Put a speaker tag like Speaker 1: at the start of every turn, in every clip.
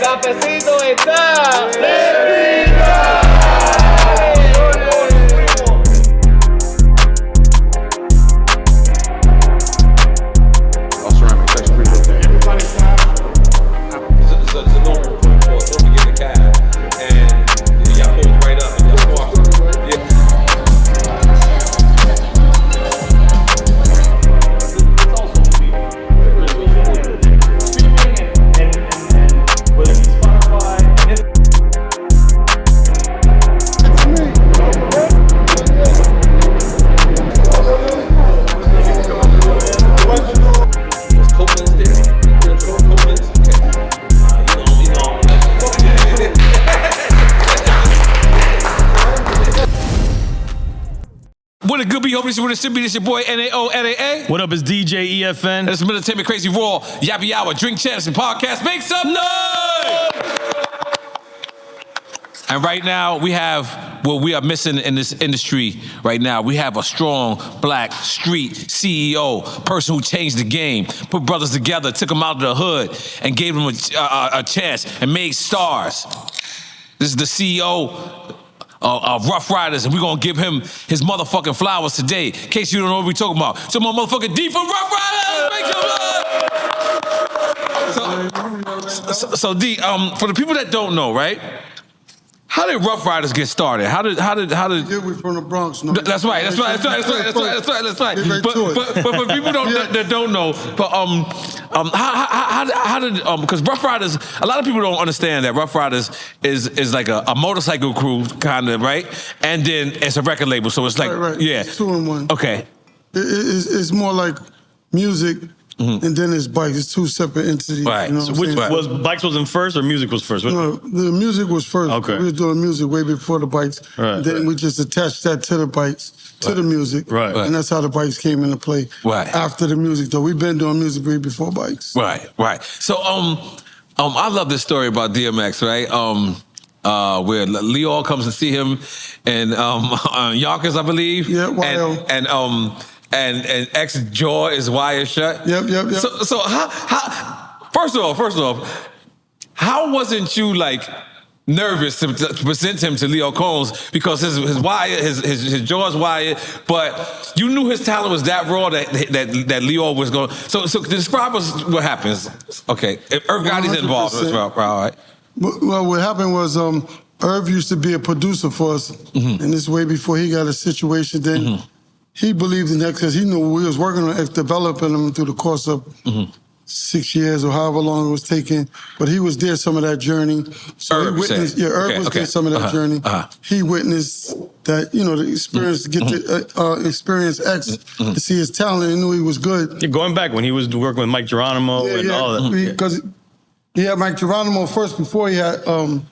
Speaker 1: cafecito está This is your boy N.O.R.E.
Speaker 2: What up, it's DJ EFN.
Speaker 1: This is Military Crazy Raw, Yappy Hour, Drink Champs and Podcast. Make some noise! And right now, we have what we are missing in this industry right now. We have a strong black street CEO, person who changed the game, put brothers together, took them out of the hood, and gave them a chance and made stars. This is the CEO Ruff Ryders, and we're gonna give him his motherfucking flowers today. In case you don't know what we're talking about. So my motherfucking D for Ruff Ryders! Make some love! So D, for the people that don't know, right? How did Ruff Ryders get started? How did?
Speaker 3: Yeah, we're from the Bronx. No?
Speaker 1: That's right. But for people that don't know, but how did because Ruff Ryders, a lot of people don't understand that Ruff Ryders is like a motorcycle crew kind of, right? And then it's a record label, so it's like
Speaker 3: right.
Speaker 1: Yeah,
Speaker 3: it's 2 in 1.
Speaker 1: Okay,
Speaker 3: it's more like music. Mm-hmm. And then there's bikes. It's 2 separate entities.
Speaker 1: Right.
Speaker 3: You know
Speaker 2: so which was bikes was in first or music was first?
Speaker 3: No, the music was first.
Speaker 2: Okay.
Speaker 3: We were doing music way before the bikes.
Speaker 2: Right.
Speaker 3: Then we just attached that to the bikes, to the music.
Speaker 2: Right.
Speaker 3: And that's how the bikes came into play.
Speaker 1: Right.
Speaker 3: After the music, though. We've been doing music way before bikes.
Speaker 1: Right. So I love this story about DMX, right? Where Lyor comes to see him in Yonkers, I believe.
Speaker 3: Yeah, wild.
Speaker 1: And ex-jaw is wired shut.
Speaker 3: Yep.
Speaker 1: So how first off, how wasn't you like nervous to present him to Lyor Cohen because his jaw's wired, but you knew his talent was that raw that Lyor was going. So describe us what happens. Okay, Irv Gotti's involved as well, right?
Speaker 3: Well, what happened was Irv used to be a producer for us, and this way before he got a situation. Then he believed in X because he knew we was working on X, developing him through the course of 6 years or however long it was taking. But he was there some of that journey. So
Speaker 1: Irv,
Speaker 3: he witnessed, Irv was there some of that journey. He witnessed that, the experience to get to experience X, to see his talent and knew he was good.
Speaker 2: Yeah, going back when he was working with Mike Geronimo and all that.
Speaker 3: Because he had Mike Geronimo first before he had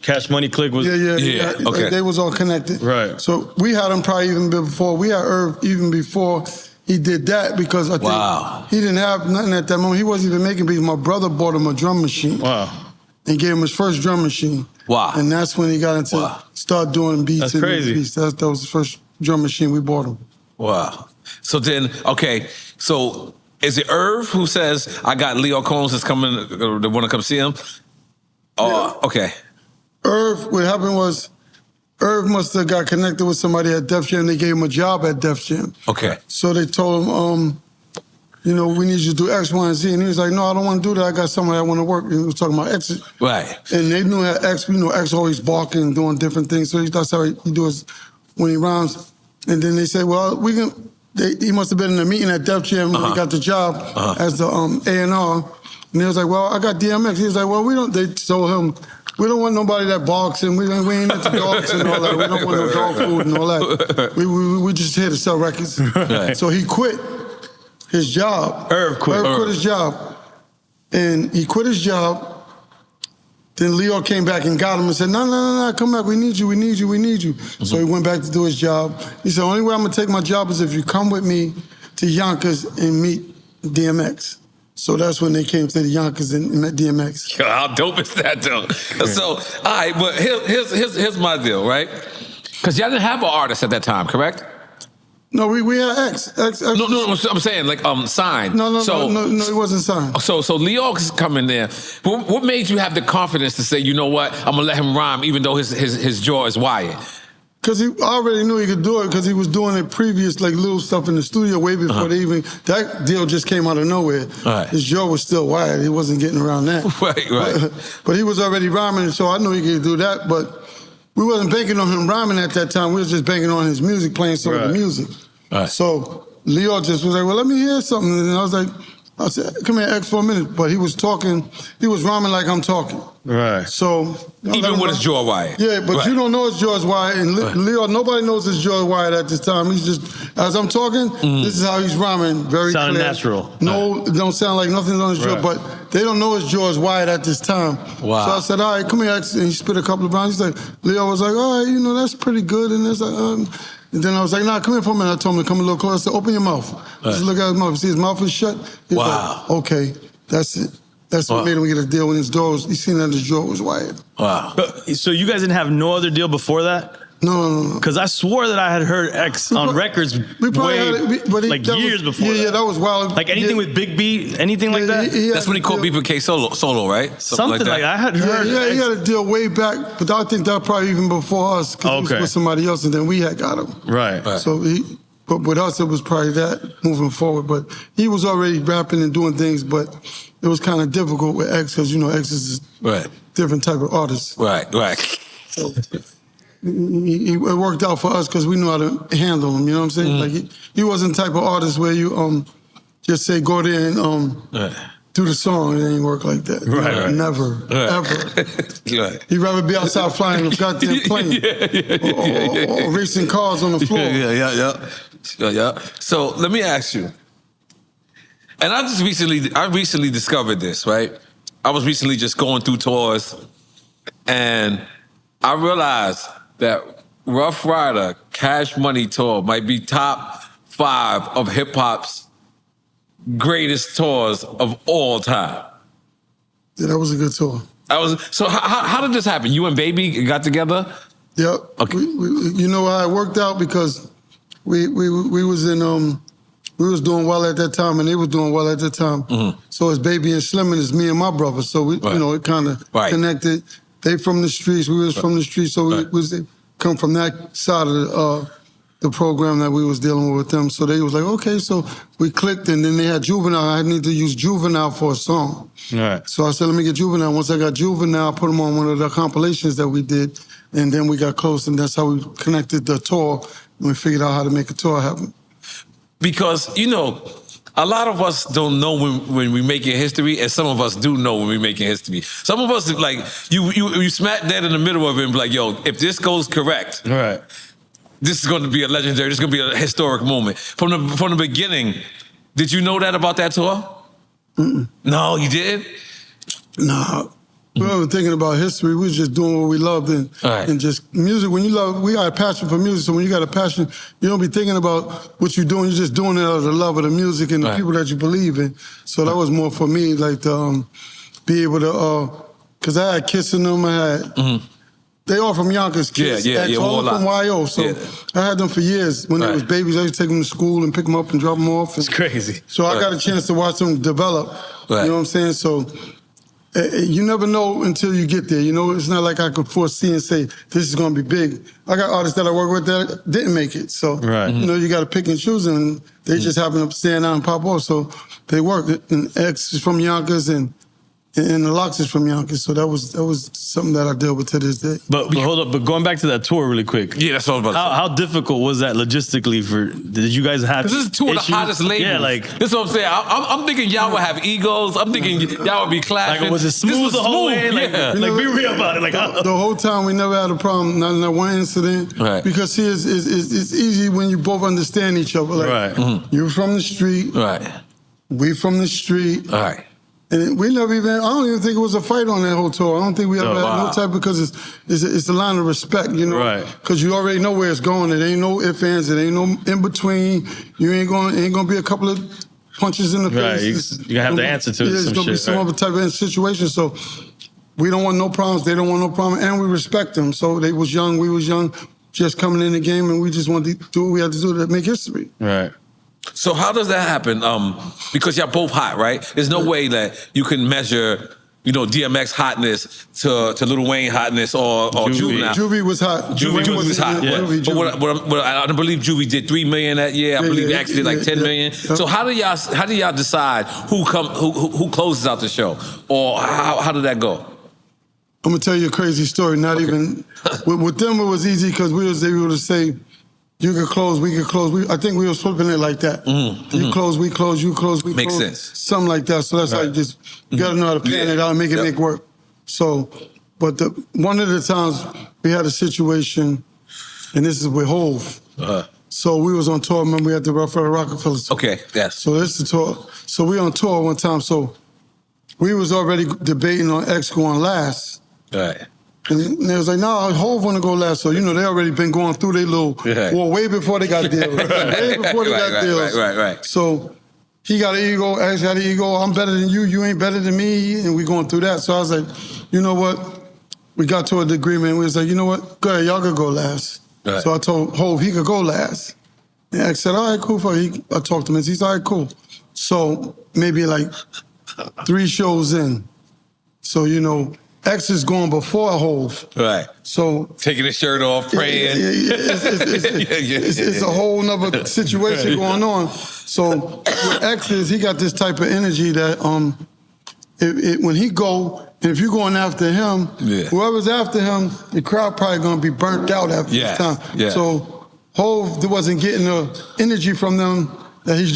Speaker 2: Cash Money Click was
Speaker 1: okay.
Speaker 3: They was all connected.
Speaker 2: Right.
Speaker 3: So we had him probably even before. We had Irv even before he did that because I think he didn't have nothing at that moment. He wasn't even making beats. My brother bought him a drum machine.
Speaker 2: Wow.
Speaker 3: And gave him his first drum machine.
Speaker 1: Wow.
Speaker 3: And that's when he got into start doing beats.
Speaker 2: That's crazy.
Speaker 3: Beats. That was the first drum machine we bought him.
Speaker 1: Wow. So then, so is it Irv who says, I got Lyor Cohen that's coming, that want to come see him? Oh, okay.
Speaker 3: Irv, what happened was, Irv must have got connected with somebody at Def Jam. They gave him a job at Def Jam.
Speaker 1: Okay.
Speaker 3: So they told him, we need you to do X, Y, and Z. And he was like, no, I don't want to do that. I got somebody I want to work with. He was talking about X.
Speaker 1: Right.
Speaker 3: And they knew that X, X always barking and doing different things. So that's how he does when he rhymes. And then they say, well, he must have been in a meeting at Def Jam when he got the job as the A&R. And he was like, well, I got DMX. He was like, well, they told him, we don't want nobody that barks and we ain't into dogs and all that. We don't want no dog food and all that. We just here to sell records. Right. So he quit his job.
Speaker 2: Irv quit
Speaker 3: his job. And he quit his job. Then Lyor came back and got him and said, no, come back. We need you. So he went back to do his job. He said, only way I'm going to take my job is if you come with me to Yonkers and meet DMX. So that's when they came to the Yonkers and met DMX.
Speaker 1: Yo, how dope is that, though? So, all right, but here's my deal, right? Because y'all didn't have an artist at that time, correct?
Speaker 3: No, we had X.
Speaker 1: No, I'm saying like signed.
Speaker 3: No, he wasn't signed.
Speaker 1: So Lyor's coming there. What made you have the confidence to say, you know what, I'm gonna let him rhyme even though his jaw is wired?
Speaker 3: Because he already knew he could do it because he was doing it previous, like little stuff in the studio way before they even, that deal just came out of nowhere.
Speaker 1: Right.
Speaker 3: His jaw was still wired. He wasn't getting around that.
Speaker 1: Right.
Speaker 3: But he was already rhyming, so I knew he could do that. But we wasn't banking on him rhyming at that time. We was just banking on his music, playing some of the music.
Speaker 1: Right.
Speaker 3: So Lyor just was like, well, let me hear something. And I said, come here, X, for a minute. But he was talking, he was rhyming like I'm talking.
Speaker 2: Right.
Speaker 3: So
Speaker 1: even with his jaw wired.
Speaker 3: Yeah, but you don't know his jaw is wired. And Lyor, nobody knows his jaw is wired at this time. He's just, as I'm talking, this is how he's rhyming. Very
Speaker 2: Sounding
Speaker 3: clear.
Speaker 2: natural.
Speaker 3: No, it don't sound like nothing's on his jaw, but they don't know his jaw is wired at this time.
Speaker 1: Wow.
Speaker 3: So I said, all right, come here, X. And he spit a couple of rhymes. He's like, Lyor was like, all right, that's pretty good. And it's like, and then I was like, nah, come here for a minute. I told him to come a little closer. I said, open your mouth. Just look at his mouth. See his mouth is shut? He's like, okay, that's it. That's what made him get a deal when his jaw was, he seen that his jaw was wired.
Speaker 1: Wow.
Speaker 2: So you guys didn't have no other deal before that?
Speaker 3: No.
Speaker 2: Because I swore that I had heard X on records years before.
Speaker 3: Yeah, that was wild.
Speaker 2: Like anything with Big B, anything like that?
Speaker 1: That's when he called BPK solo, right?
Speaker 2: Something like that. I had heard.
Speaker 3: Yeah, he had a deal way back, but I think that probably even before us, because he was with somebody else, and then we had got him.
Speaker 2: Right.
Speaker 3: So but with us, it was probably that moving forward. But he was already rapping and doing things, but it was kind of difficult with X, because X is a different type of artist.
Speaker 1: Right.
Speaker 3: So, it worked out for us because we knew how to handle him. You know what I'm saying? Like he wasn't the type of artist where you just say go there and do the song. It ain't work like that.
Speaker 2: Right.
Speaker 3: Never, ever. He'd rather be outside flying a goddamn plane or racing cars on the floor.
Speaker 1: Yeah. So let me ask you. And I recently discovered this, right? I was recently just going through tours, and I realized that Ruff Ryder Cash Money tour might be top 5 of hip hop's greatest tours of all time.
Speaker 3: Yeah, that was a good tour.
Speaker 1: So how did this happen? You and Baby got together?
Speaker 3: Yep.
Speaker 1: Okay.
Speaker 3: You know how it worked out, because we was in we was doing well at that time, and they was doing well at that time. So it's Baby and Slim, and it's me and my brother. So we, it kind of connected. They from the streets, we was from the streets, so we was come from that side of the program that we was dealing with them. So they was like, okay, so we clicked, and then they had Juvenile. I need to use Juvenile for a song.
Speaker 2: Right.
Speaker 3: So I said, let me get Juvenile. Once I got Juvenile, I put him on one of the compilations that we did, and then we got close, and that's how we connected the tour, and we figured out how to make a tour happen.
Speaker 1: Because, a lot of us don't know when we're making history, and some of us do know when we're making history. Some of us, like, you smack dead in the middle of it and be like, yo, if this goes correct, this is going to be a legendary, this is going to be a historic moment. From the beginning, did you know that about that tour? No, you didn't?
Speaker 3: No. We weren't thinking about history. We was just doing what we loved and just music. When you love, we got a passion for music. So when you got a passion, you don't be thinking about what you're doing. You're just doing it out of the love of the music and the people that you believe in. So that was more for me, like to be able to, because I had Kiss in them. I had, they all from Yonkers, Kiss, all from YO. So I had them for years. When they was babies, I used to take them to school and pick them up and drop them off.
Speaker 2: It's crazy.
Speaker 3: So I got a chance to watch them develop. You know what I'm saying? So you never know until you get there. It's not like I could foresee and say, this is going to be big. I got artists that I work with that didn't make it. So, you got to pick and choose, and they just happen to stand out and pop off. So they work. And X is from Yonkers, and the LOX is from Yonkers. So that was something that I deal with to this day.
Speaker 2: But hold up, but going back to that tour really quick.
Speaker 1: Yeah, that's what I was about to say.
Speaker 2: How difficult was that logistically did you guys have
Speaker 1: This is two of the hottest labels.
Speaker 2: Yeah, like.
Speaker 1: This is what I'm saying. I'm thinking y'all would have egos. I'm thinking y'all would be clashing.
Speaker 2: Like, was it smooth the whole way? Like, be real about it. Like,
Speaker 3: the whole time we never had a problem, not one incident.
Speaker 1: Right.
Speaker 3: Because see, it's easy when you both understand each other. Like, you're from the street.
Speaker 1: Right.
Speaker 3: We from the street.
Speaker 1: Right.
Speaker 3: And we never even, I don't even think it was a fight on that whole tour. I don't think we ever had no type, because it's a line of respect,
Speaker 2: Right.
Speaker 3: Because you already know where it's going. It ain't no ifs, ands, it ain't no in between. You ain't gonna be a couple of punches in the face.
Speaker 2: You're gonna have to answer to
Speaker 3: it's gonna be some other type of situation. So we don't want no problems. They don't want no problem. And we respect them. So they was young, we was young. just coming in the game, and we just wanted to do what we had to do to make history.
Speaker 2: Right.
Speaker 1: So how does that happen? Because y'all both hot, right? There's no way that you can measure, you know, DMX hotness to Lil Wayne hotness or Juvenile.
Speaker 3: Juvie was hot.
Speaker 1: Juvie was hot.
Speaker 3: Yeah.
Speaker 1: But I believe Juvie did $3 million that year. I believe X did like $10 million. So how do y'all decide who closes out the show, or how did that go?
Speaker 3: I'm gonna tell you a crazy story. Not even with them, it was easy because we was able to say, you could close, we could close. I think we were flipping it like that. You close, we close, you close, we close.
Speaker 1: Makes sense.
Speaker 3: Something like that. So that's how you just, you gotta know how to plan it out and make it make work. So, but one of the times we had a situation, and this is with Hov. So we was on tour, remember we had the Ruff Ryders Rockefeller tour.
Speaker 1: Okay, yes.
Speaker 3: So this is the tour. So we on tour one time, so we was already debating on X going last.
Speaker 1: Right.
Speaker 3: And they was like, no, Hov want to go last. So, you know, they already been going through their little war way before they got deals. Way before they got deals.
Speaker 1: Right.
Speaker 3: So he got an ego, X got an ego. I'm better than you. You ain't better than me. And we going through that. So I was like, you know what? We got to an agreement. We was like, you know what? Go ahead, y'all could go last. Right. So I told Hov he could go last. And X said, all right, cool. I talked to him. He said, all right, cool. So maybe like 3 shows in. So, you know, X is going before Hov.
Speaker 1: Right.
Speaker 3: So
Speaker 1: taking his shirt off, praying.
Speaker 3: It's a whole nother situation going on. So with X he got this type of energy that when he go, and if you're going after him, whoever's after him, the crowd probably gonna be burnt out after this time.
Speaker 1: Yeah.
Speaker 3: So Hov wasn't getting the energy from them that he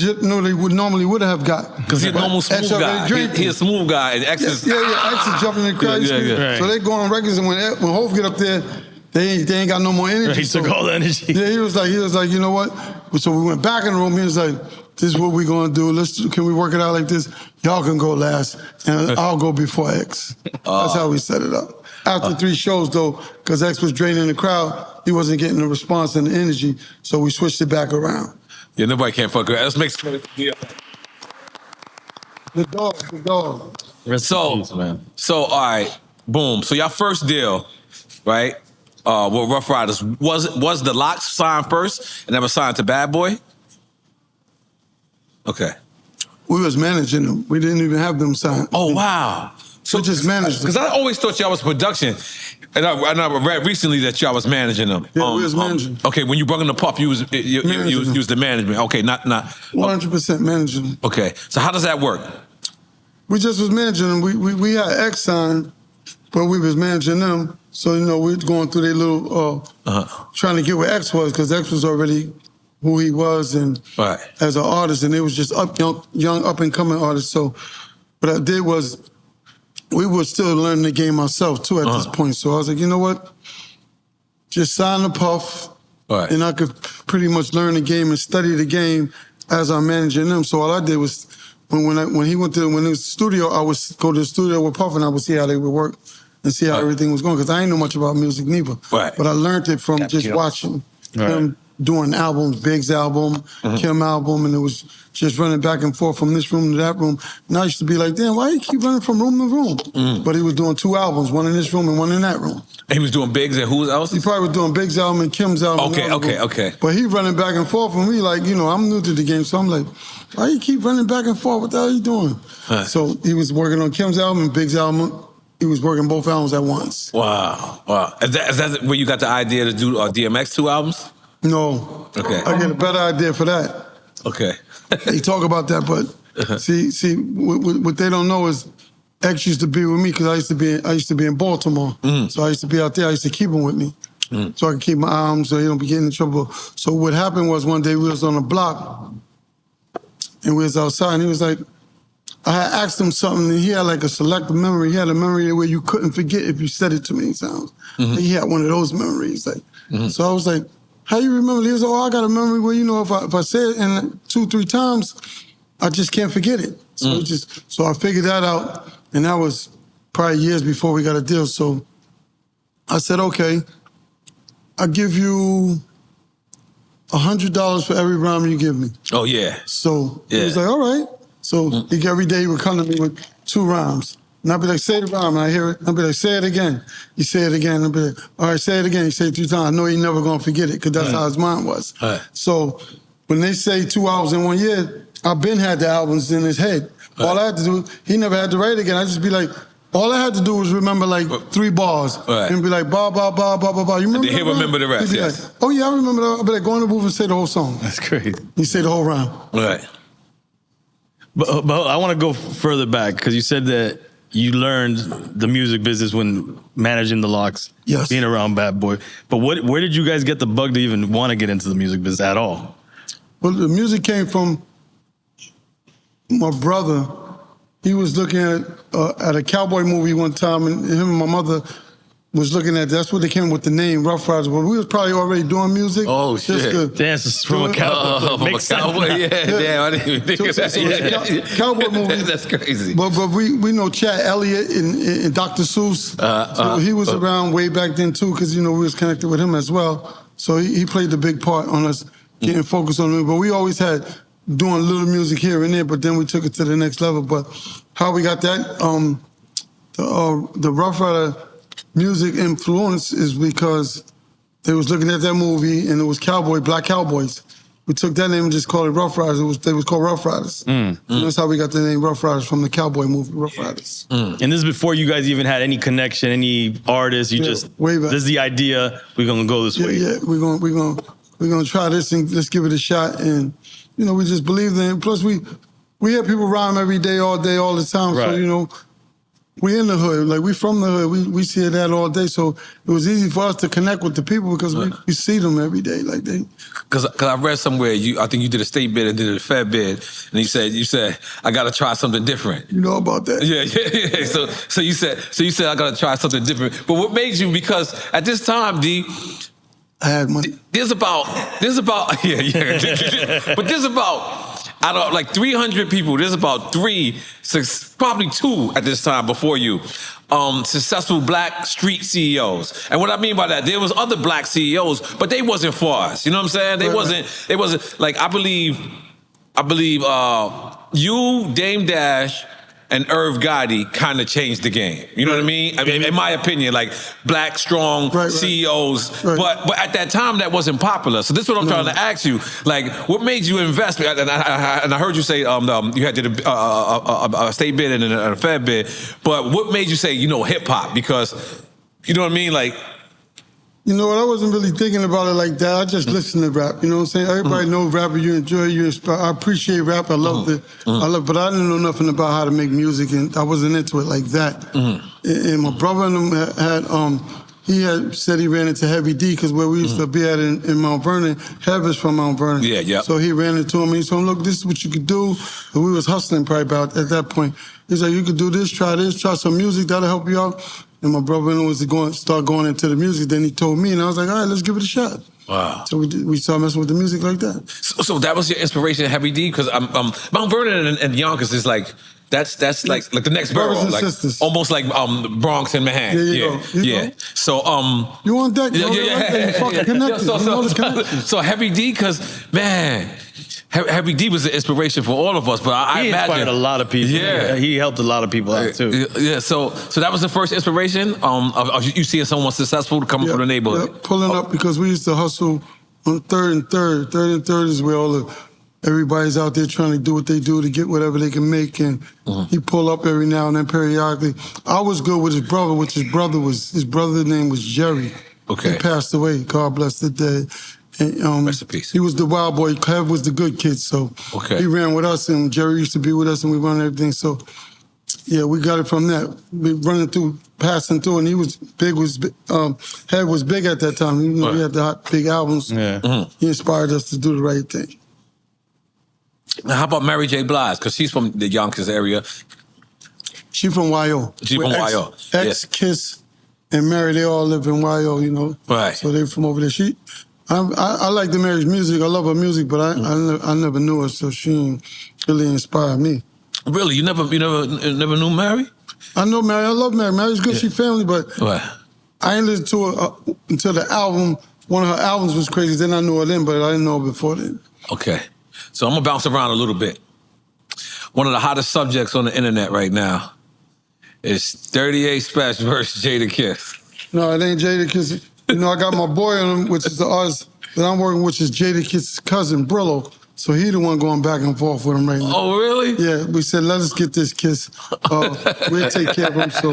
Speaker 3: normally would have got.
Speaker 1: Because he's a normal smooth guy. He's a smooth guy. And X is...
Speaker 3: X is jumping in the crowd. Right. So they go on records, and when Hov get up there, they ain't got no more energy.
Speaker 2: He took all the energy.
Speaker 3: Yeah, he was like, you know what? So we went back in the room. He was like, this is what we gonna do. Can we work it out like this? Y'all can go last, and I'll go before X. That's how we set it up. After 3 shows, though, because X was draining the crowd, he wasn't getting the response and the energy, so we switched it back around.
Speaker 1: Yeah, nobody can't fuck with that. Let's make some...
Speaker 3: The dog.
Speaker 1: So, all right, boom. So y'all first deal, right, with Ruff Ryders, was the LOX signed first and then was signed to Bad Boy? Okay.
Speaker 3: We was managing them. We didn't even have them signed.
Speaker 1: Oh, wow.
Speaker 3: So we just managed them.
Speaker 1: Because I always thought y'all was production. And I read recently that y'all was managing them.
Speaker 3: Yeah, we was managing.
Speaker 1: Okay, when you brought in the Puff, you was the management. Okay, not
Speaker 3: 100% managing them.
Speaker 1: Okay, so how does that work?
Speaker 3: We just was managing them. We had X signed, but we was managing them. So, you know, we was going through their little, trying to get where X was, because X was already who he was and as an artist, and they was just young up-and-coming artists. So what I did was, we were still learning the game ourselves, too, at this point. So I was like, you know what? Just sign the Puff, and I could pretty much learn the game and study the game as I'm managing them. So all I did was, when he went to the studio, I would go to the studio with Puff, and I would see how they would work and see how everything was going, because I ain't know much about music neither. But I learned it from just watching him doing albums, Big's album, Kim album, and it was just running back and forth from this room to that room. And I used to be like, damn, why you keep running from room to room? But he was doing 2 albums, one in this room and one in that room.
Speaker 1: And he was doing Big's and who else?
Speaker 3: He probably was doing Big's album and Kim's album.
Speaker 1: Okay.
Speaker 3: But he running back and forth, and me like, you know, I'm new to the game, so I'm like, why you keep running back and forth? What the hell are you doing? So he was working on Kim's album and Big's album. He was working both albums at once.
Speaker 1: Wow. Is that where you got the idea to do DMX 2 albums?
Speaker 3: No.
Speaker 1: Okay.
Speaker 3: I get a better idea for that.
Speaker 1: Okay.
Speaker 3: They talk about that, but see, what they don't know is X used to be with me because I used to be in Baltimore. So I used to be out there. I used to keep him with me, so I could keep my arms so he don't be getting in trouble. So what happened was one day we was on a block and we was outside, and he was like, I had asked him something, and he had like a selective memory. He had a memory where you couldn't forget if you said it too many times. He had one of those memories, like. So I was like, how you remember? He was like, oh, I got a memory where, you know, if I say it in 2-3 times, I just can't forget it. So so I figured that out, and that was probably years before we got a deal. So I said, okay, I'll give you $100 for every rhyme you give me.
Speaker 1: Oh, yeah.
Speaker 3: So he was like, all right. So every day he would come to me with 2 rhymes. And I'll be like, say the rhyme, and I hear it. I'll be like, say it again. You say it again. I'll be like, all right, say it again. You say it 3 times. I know you're never gonna forget it, because that's how his mind was. So when they say 2 albums in 1 year, I've been had the albums in his head. All I had to do, he never had to write it again. I just be like, all I had to do was remember like 3 bars and be like, ba, ba, ba, ba, ba, ba. You remember that?
Speaker 1: He'll remember the rest,
Speaker 3: yes. Like, oh yeah, I remember that. I'll be like, go in the booth and say the whole song.
Speaker 2: That's crazy.
Speaker 3: You say the whole rhyme.
Speaker 1: Right.
Speaker 2: But I want to go further back, because you said that you learned the music business when managing the LOX, being around Bad Boy. But where did you guys get the bug to even want to get into the music business at all?
Speaker 3: Well, the music came from my brother. He was looking at a cowboy movie one time, and him and my mother was looking at, that's what they came with the name, Ruff Ryders. But we was probably already doing music.
Speaker 1: Oh, shit.
Speaker 2: Dances from a cowboy.
Speaker 1: From a cowboy, damn, I didn't even think of that.
Speaker 3: Cowboy movie.
Speaker 1: That's crazy.
Speaker 3: But we know Chad Elliott and Dr. Seuss. So he was around way back then too, because, you know, we was connected with him as well. So he played a big part on us getting focused on him. But we always had doing little music here and there, but then we took it to the next level. But how we got that, the Ruff Ryder music influence is because they was looking at that movie and it was black cowboys. We took that name and just called it Ruff Ryders. They was called Ruff Ryders. That's how we got the name Ruff Ryders, from the cowboy movie, Ruff Ryders.
Speaker 2: And this is before you guys even had any connection, any artists. You just, way back. This is the idea. We're gonna go this way.
Speaker 3: Yeah, we're gonna try this and let's give it a shot. And you know, we just believed in it. Plus, we have people rhyme every day, all the time.
Speaker 2: Right.
Speaker 3: So you know, we in the hood, like we from the hood. We see that all day. So it was easy for us to connect with the people because we see them every day, like they.
Speaker 1: Because I read somewhere, I think you did a state bid and did a Fed bid, and you said I got to try something different.
Speaker 3: You know about that?
Speaker 1: Yeah. So you said I got to try something different. But what made you? Because at this time, D,
Speaker 3: I had money.
Speaker 1: There's about but there's about, out of like 300 people, there's about 6, probably 2 at this time before you, successful black street CEOs. And what I mean by that, there was other black CEOs, but they wasn't for us. You know what I'm saying? They wasn't like, I believe you, Dame Dash, and Irv Gotti kind of changed the game. You know what I mean? I mean, in my opinion, like black, strong CEOs. Right. But at that time, that wasn't popular. So this is what I'm trying to ask you. Like, what made you invest? And I heard you say you had did a state bid and a Fed bid. But what made you say, you know, hip hop? Because, you know what I mean? Like,
Speaker 3: you know what? I wasn't really thinking about it like that. I just listened to rap. You know what I'm saying? Everybody knows rap. You enjoy it. You inspire. I appreciate rap. I loved it. But I didn't know nothing about how to make music, and I wasn't into it like that. And my brother and him he had said he ran into Heavy D, because where we used to be at in Mount Vernon, Hev is from Mount Vernon.
Speaker 1: Yeah.
Speaker 3: So he ran into him and he told him, look, this is what you could do. And we was hustling probably about at that point. He's like, you could do this, try some music, that'll help you out. And my brother was start going into the music. Then he told me, and I was like, all right, let's give it a shot.
Speaker 1: Wow.
Speaker 3: So we started messing with the music like that.
Speaker 1: So that was your inspiration, Heavy D? Because Mount Vernon and Yonkers is like, that's like the next borough, like sisters. Almost like Bronx and Manhattan. Yeah. So
Speaker 3: you want that? You fucking connected.
Speaker 1: So Heavy D, because man, Heavy D was the inspiration for all of us. But I
Speaker 2: imagine
Speaker 1: inspired
Speaker 2: a lot of people.
Speaker 1: Yeah,
Speaker 2: he helped a lot of people out too.
Speaker 1: Yeah. So that was the first inspiration of you seeing someone successful coming from the neighborhood.
Speaker 3: Yeah, pulling up, because we used to hustle on 3rd and 3rd. 3rd and 3rd is where everybody's out there trying to do what they do to get whatever they can make, and he pull up every now and then periodically. I was good with his brother, which his brother's name was Jerry.
Speaker 1: Okay.
Speaker 3: He passed away, God bless the dead. And,
Speaker 1: rest in peace.
Speaker 3: He was the wild boy. Kev was the good kid, so he ran with us, and Jerry used to be with us, and we run everything. So, yeah, we got it from that. We passing through, and he was big. Hev was big at that time. You know, we had the hot, big albums.
Speaker 2: Yeah.
Speaker 3: He inspired us to do the right thing.
Speaker 1: Now, how about Mary J. Blige? Because she's from the Yonkers area.
Speaker 3: She from YO.
Speaker 1: She from YO.
Speaker 3: X, Kiss, and Mary, they all live in YO, you know.
Speaker 1: Right.
Speaker 3: So they from over there. I like the Mary's music. I love her music, but I never knew her, so she really inspired me.
Speaker 1: Really? You never knew Mary?
Speaker 3: I know Mary. I love Mary. Mary's good. She family, but I ain't listened to her until the album. One of her albums was crazy. Then I knew her then, but I didn't know her before then.
Speaker 1: Okay. So I'm going to bounce around a little bit. One of the hottest subjects on the internet right now It's 38 Special versus Jadakiss.
Speaker 3: No, it ain't Jadakiss. You know, I got my boy on him, which is the artist that I'm working with, which is Jadakiss's cousin, Brillo. So he the one going back and forth with him right now.
Speaker 1: Oh, really?
Speaker 3: Yeah, we said, let us get this Kiss. We'll take care of him. So,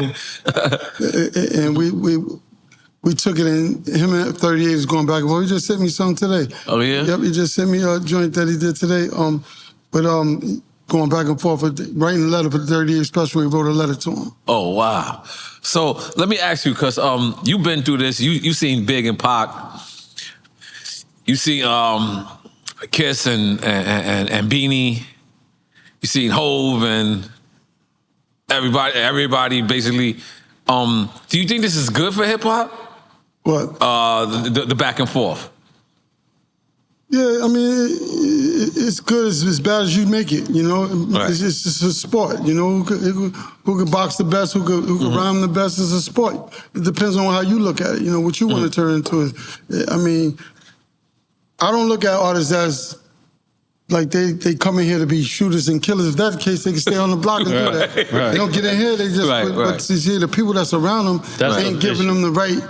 Speaker 3: and we took it, and him and 38 is going back and forth. He just sent me something today.
Speaker 1: Oh, yeah?
Speaker 3: Yep, he just sent me a joint that he did today. Going back and forth, writing a letter for the 38 Special, he wrote a letter to him.
Speaker 1: Oh, wow. So let me ask you, because you've been through this. You seen Big and Pac. You seen Kiss and Beanie. You seen Hove and everybody basically. Do you think this is good for hip hop?
Speaker 3: What?
Speaker 1: The back and forth.
Speaker 3: Yeah, I mean, it's good as bad as you make it, you know?
Speaker 1: Right.
Speaker 3: It's just a sport, you know? Who could box the best, who could rhyme the best is a sport. It depends on how you look at it, you know, what you want to turn into it. I mean, I don't look at artists as like they come in here to be shooters and killers. If that's the case, they can stay on the block and do that.
Speaker 2: Right.
Speaker 3: They don't get in here, they just, but you see, the people that's around them ain't giving them the right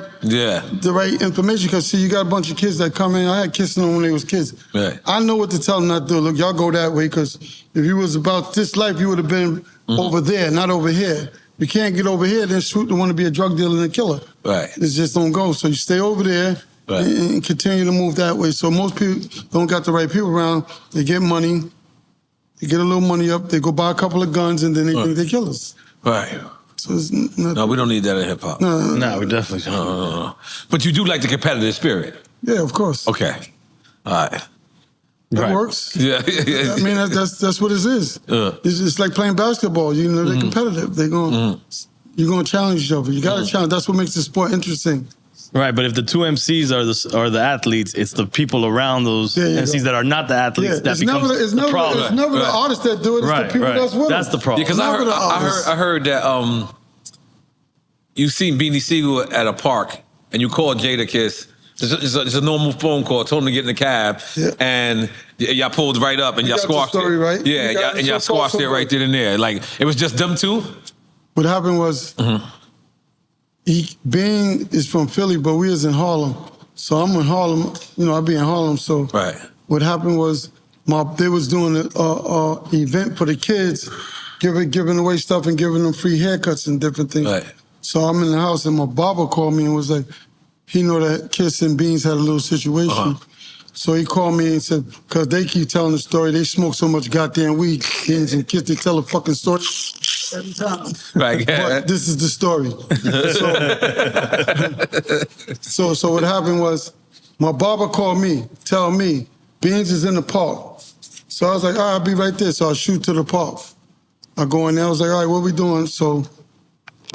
Speaker 3: information. Because see, you got a bunch of kids that come in. I had kissing them when they was kids.
Speaker 1: Right.
Speaker 3: I know what to tell them not to do. Look, y'all go that way, because if you was about this life, you would have been over there, not over here. You can't get over here, then shoot to want to be a drug dealer and a killer.
Speaker 1: Right.
Speaker 3: It just don't go. So you stay over there. Right. And continue to move that way. So most people don't got the right people around. They get money, they get a little money up, they go buy a couple of guns, and then they think they kill us.
Speaker 1: Right.
Speaker 3: So it's
Speaker 1: no, we don't need that in hip hop.
Speaker 3: No,
Speaker 2: we definitely don't.
Speaker 1: No. But you do like the competitive spirit.
Speaker 3: Yeah, of course.
Speaker 1: Okay. All right.
Speaker 3: That works.
Speaker 1: Yeah.
Speaker 3: I mean, that's what it is. It's like playing basketball. You know, they're competitive. They're going. You're going to challenge each other. You got to challenge. That's what makes the sport interesting.
Speaker 2: Right, but if the two MCs are the athletes, it's the people around those MCs that are not the athletes that becomes the problem.
Speaker 3: It's never the artists that do it. It's the people that's with them.
Speaker 2: That's the problem.
Speaker 1: Because I heard that you seen Beanie Sigel at a park and you called Jadakiss. It's a normal phone call. Told him to get in the cab, and y'all pulled right up and y'all squashed it.
Speaker 3: Right?
Speaker 1: Yeah, and y'all squashed it right then and there. Like it was just them two.
Speaker 3: What happened was. Bean is from Philly, but we was in Harlem. So I'm in Harlem, you know, I be in Harlem. So what happened was they was doing an event for the kids, giving away stuff and giving them free haircuts and different things. Right. So I'm in the house and my barber called me and was like, he know that Kiss and Beans had a little situation. So he called me and said, because they keep telling the story, they smoke so much goddamn weed, Beans and Kiss, they tell a fucking story every time.
Speaker 1: Right.
Speaker 3: But this is the story. So what happened was, my barber called me, tell me, Beans is in the park. So I was like, all right, I'll be right there. So I shoot to the park. I go in there, I was like, all right, what we doing? So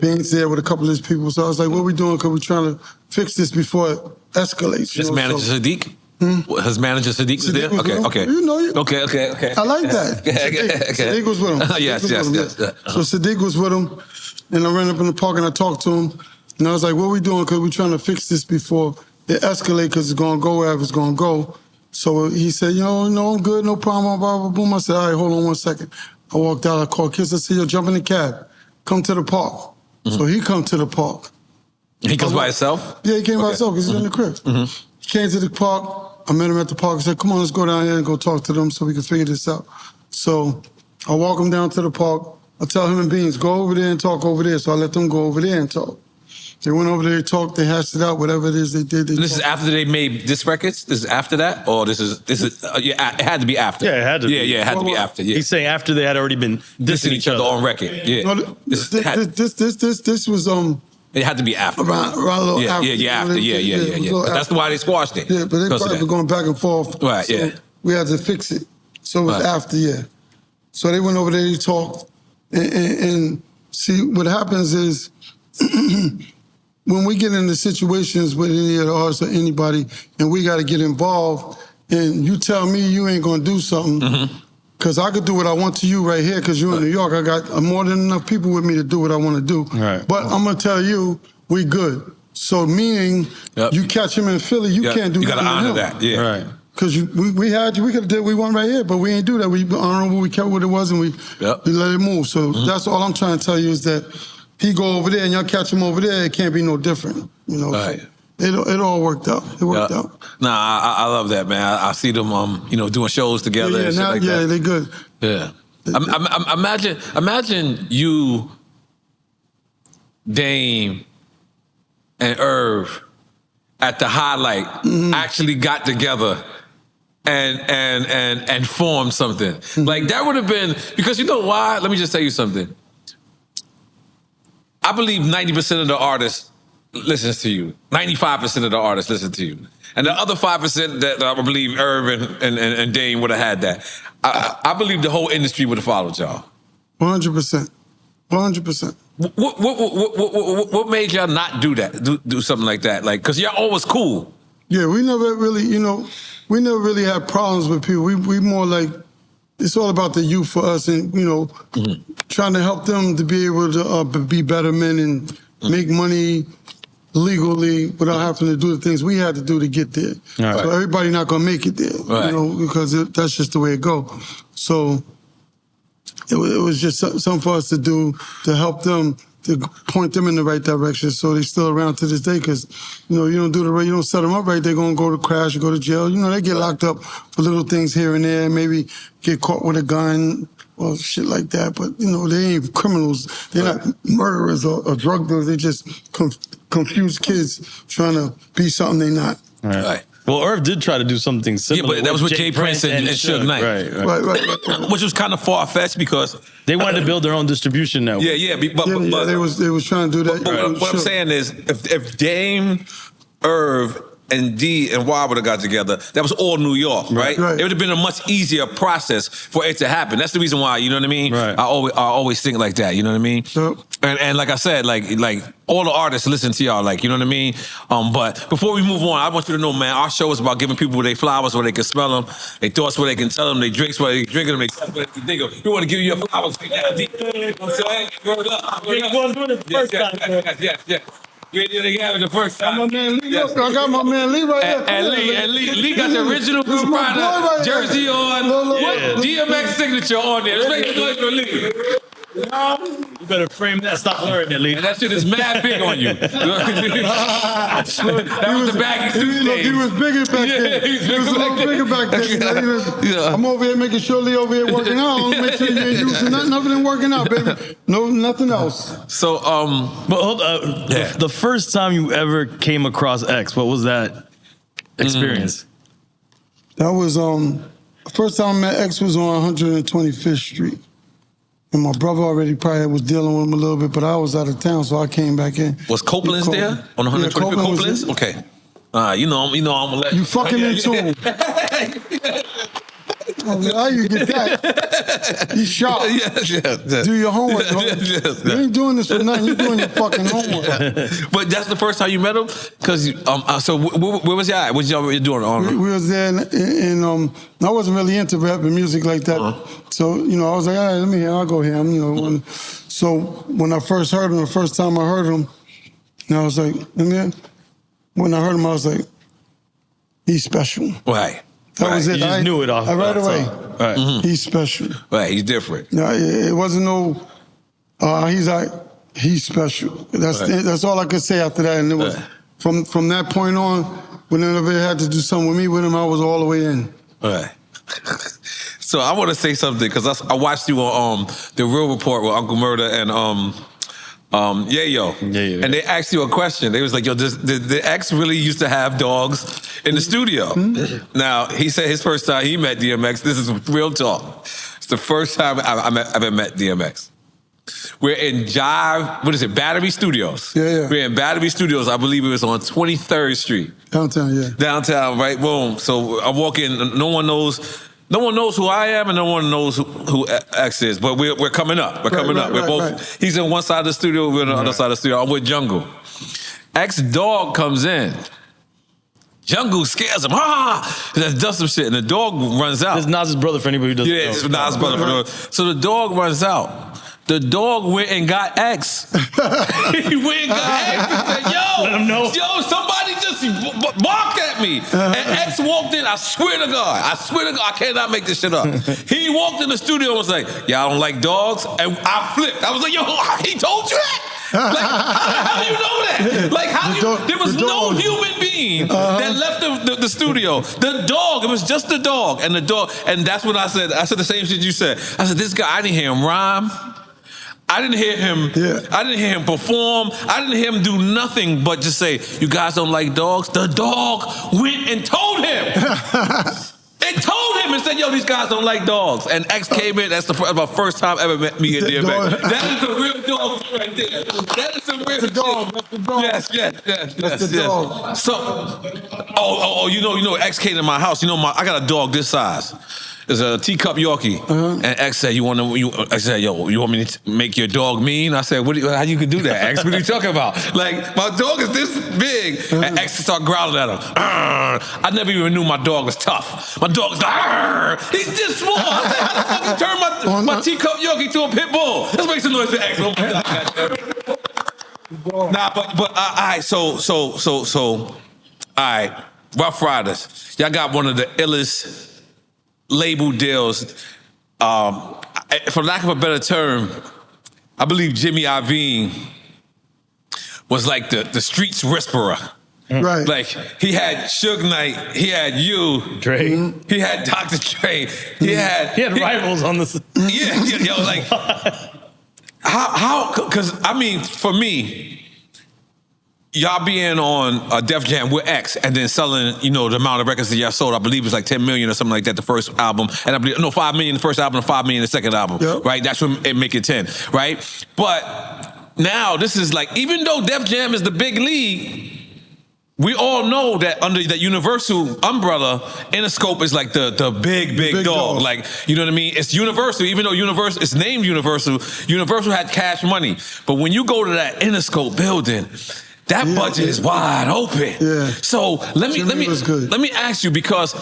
Speaker 3: Beans there with a couple of his people. So I was like, what we doing? Because we're trying to fix this before it escalates.
Speaker 1: His manager Sadiq? His manager Sadiq was there? Okay.
Speaker 3: You know,
Speaker 1: Okay.
Speaker 3: I like that. Sadiq was with him.
Speaker 1: Yes.
Speaker 3: So Sadiq was with him, and I ran up in the park and I talked to him, and I was like, what we doing? Because we're trying to fix this before it escalates, because it's going to go wherever it's going to go. So he said, no, I'm good, no problem, blah, blah, boom. I said, all right, hold on 1 second. I walked out, I called Kiss, I said, yo, jump in the cab, come to the park. So he come to the park.
Speaker 1: He comes by himself?
Speaker 3: Yeah, he came by himself, because he's in the crib. He came to the park. I met him at the park. I said, come on, let's go down here and go talk to them so we can figure this out. So I walk him down to the park. I tell him and Beans, go over there and talk over there. So I let them go over there and talk. They went over there, talked, they hashed it out, whatever it is they did.
Speaker 1: This is after they made disc records? This is after that? Or this is it had to be after.
Speaker 2: Yeah, it had to be.
Speaker 1: Yeah, it had to be after. Yeah.
Speaker 2: He's saying after they had already been dissing each other
Speaker 1: on record. Yeah.
Speaker 3: No, this was
Speaker 1: it had to be after.
Speaker 3: Around a little after.
Speaker 1: Yeah. That's why they squashed it.
Speaker 3: Yeah, but they probably were going back and forth.
Speaker 1: Right,
Speaker 3: so we had to fix it. So it was after, So they went over there, they talked. And see, what happens is, when we get into situations with any of the artists or anybody, and we got to get involved, and you tell me you ain't going to do something, because I could do what I want to you right here, because you're in New York. I got more than enough people with me to do what I want to do.
Speaker 2: Right.
Speaker 3: But I'm going to tell you, we good. So meaning, you catch him in Philly, you can't do
Speaker 1: you gotta honor
Speaker 3: him.
Speaker 1: that. Yeah.
Speaker 2: Right.
Speaker 3: Because we had you, we could have did we won right here, but we ain't do that. We honorable, we kept what it was, and we let it move. So that's all I'm trying to tell you is that he go over there and y'all catch him over there, it can't be no different. You know,
Speaker 1: Right.
Speaker 3: It all worked out. It worked out.
Speaker 1: Nah, I love that, man. I see them, doing shows together and shit like that.
Speaker 3: Yeah, they good.
Speaker 1: Yeah. Imagine you, Dame, and Irv at the highlight actually got together and formed something. Like that would have been, because you know why? Let me just tell you something. I believe 90% of the artists listens to you. 95% of the artists listen to you. And the other 5% that I believe Irv and Dame would have had that. I believe the whole industry would have followed y'all.
Speaker 3: 100%. 100%.
Speaker 1: What made y'all not do that? Do something like that? Like, cause y'all always cool.
Speaker 3: Yeah, we never really, we never really had problems with people. We more like, it's all about the youth for us, and trying to help them to be able to be better men and make money legally without having to do the things we had to do to get there. Right. So everybody not gonna make it there, because that's just the way it go. So it was just something for us to do to help them, to point them in the right direction, so they're still around to this day. Because you don't do the right, you don't set them up right, they're gonna go to crash or go to jail. They get locked up for little things here and there, maybe get caught with a gun or shit like that. But they ain't criminals. They're not murderers or drug dealers. They just confused kids trying to be something they're not.
Speaker 1: Right.
Speaker 2: Well, Irv did try to do something similar.
Speaker 1: Yeah, but that was with Jay Prince and Suge Knight.
Speaker 2: Right.
Speaker 1: Which was kind of far-fetched because
Speaker 2: they wanted to build their own distribution network.
Speaker 1: But
Speaker 3: they was trying to do that.
Speaker 1: But what I'm saying is, if Dame, Irv, and D and Y would have got together, that was all New York, right? It would have been a much easier process for it to happen. That's the reason why, you know what I mean?
Speaker 2: Right.
Speaker 1: I always think like that, you know what I mean?
Speaker 3: Yep.
Speaker 1: And like I said, like all the artists listen to y'all, like, you know what I mean? But before we move on, I want you to know, man, our show is about giving people their flowers where they can smell them, their thoughts where they can tell them, their drinks where they can drink them, they what they can think of. We want to give you your flowers. You know what I'm saying? Word up. Yes. You didn't have it the first time.
Speaker 3: My man Lee, I got my man Lee right here.
Speaker 1: And Lee got the original Ruff Ryders jersey on. DMX signature on there. Let's make the noise for Lee.
Speaker 2: You better frame that. Stop learning it, Lee.
Speaker 1: And that shit is mad big on you. That was the baggy suit days.
Speaker 3: He was bigger back then. He was a little bigger back then. I'm over here making sure Lee over here working out. Make sure you ain't using nothing other than working out, baby. No, nothing else.
Speaker 1: So,
Speaker 2: but hold up. The first time you ever came across X, what was that experience?
Speaker 3: That was first time I met X was on 125th Street. And my brother already probably was dealing with him a little bit, but I was out of town, so I came back in.
Speaker 1: Was Copeland's there on 125th? Copeland's? Okay. I'm gonna let
Speaker 3: you fucking into him. How you get that? You sharp.
Speaker 1: Yes.
Speaker 3: Do your homework. You ain't doing this for nothing. You doing your fucking homework.
Speaker 1: But that's the first time you met him? Because so where was y'all at? What y'all doing?
Speaker 3: We was there, and I wasn't really into rap and music like that. So I was like, all right, let me hear. I'll go here. So when I first heard him, the first time I heard him, and I was like, when I heard him, I was like, he's special.
Speaker 1: Right.
Speaker 3: That was it.
Speaker 2: You just knew it off
Speaker 3: right away.
Speaker 2: Right.
Speaker 3: He's special.
Speaker 1: Right, he's different.
Speaker 3: No, it wasn't no. He's special. That's all I could say after that. And it was from that point on. Whenever they had to do something with him, I was all the way in.
Speaker 1: Right. So I want to say something because I watched you on the Real Report with Uncle Murder and Yayo. And they asked you a question. They was like, yo, the X really used to have dogs in the studio. Now, he said his first time he met DMX, this is real talk. It's the first time I ever met DMX. We're in Battery Studios.
Speaker 3: Yeah.
Speaker 1: We're in Battery Studios, I believe it was on 23rd Street.
Speaker 3: Downtown, yeah.
Speaker 1: Downtown, right, boom. So I walk in, no one knows who I am and no one knows who X is, but we're coming up. We're coming up. We're both. He's on one side of the studio, we're on the other side of the studio. I'm with Jungle. X dog comes in. Jungle scares him. Does some shit, and the dog runs out.
Speaker 2: This is Nas's brother for anybody who doesn't know.
Speaker 1: Yeah, it's Nas's brother. So the dog runs out. The dog went and got X. He went and got X. He said,
Speaker 2: let him know.
Speaker 1: Somebody just barked at me. And X walked in, I swear to God, I cannot make this shit up. He walked in the studio and was like, y'all don't like dogs? And I flipped. I was like, yo, he told you that? how do you know that? Like, there was no human being that left the studio. The dog, it was just the dog. And the dog, and that's what I said. I said the same shit you said. I said, this guy, I didn't hear him rhyme. I didn't hear him. I didn't hear him perform. I didn't hear him do nothing but just say, "You guys don't like dogs." The dog went and told him. They told him and said, "Yo, these guys don't like dogs." And X came in. That's my first time ever met me at DMX. That is a real dog right there. That is a real dog.
Speaker 3: That's the dog.
Speaker 1: Yes.
Speaker 3: That's the dog.
Speaker 1: So, you know, X came to my house. You know, I got a dog this size. It's a teacup Yorkie, and X said, I said, "Yo, you want me to make your dog mean?" I said, how you could do that, X? What are you talking about? Like, my dog is this big, and X started growling at him. I never even knew my dog was tough. My dog was he's this small. I said, how the fuck you turn my teacup Yorkie to a pit bull? Let's make some noise for X. Oh my God. Nah, but all right, so, all right, Ruff Ryders, y'all got one of the illest label deals. For lack of a better term, I believe Jimmy Iovine was like the streets whisperer.
Speaker 3: Right.
Speaker 1: Like, he had Suge Knight, he had you,
Speaker 2: Dre.
Speaker 1: he had Dr. Dre, he had
Speaker 2: rivals on the.
Speaker 1: Yo, like, because I mean, for me, y'all being on Def Jam with X and then selling, the amount of records that y'all sold, I believe it's like 10 million or something like that, the first album. And I believe, 5 million the first album and 5 million the second album, right? That's what it make it 10, right? But now this is like, even though Def Jam is the big league, we all know that under that Universal umbrella, Interscope is like the big dog. Like, you know what I mean? It's Universal, even though Universal, it's named Universal. Universal had cash money. But when you go to that Interscope building, that budget is wide open.
Speaker 3: Yeah.
Speaker 1: So let me ask you, because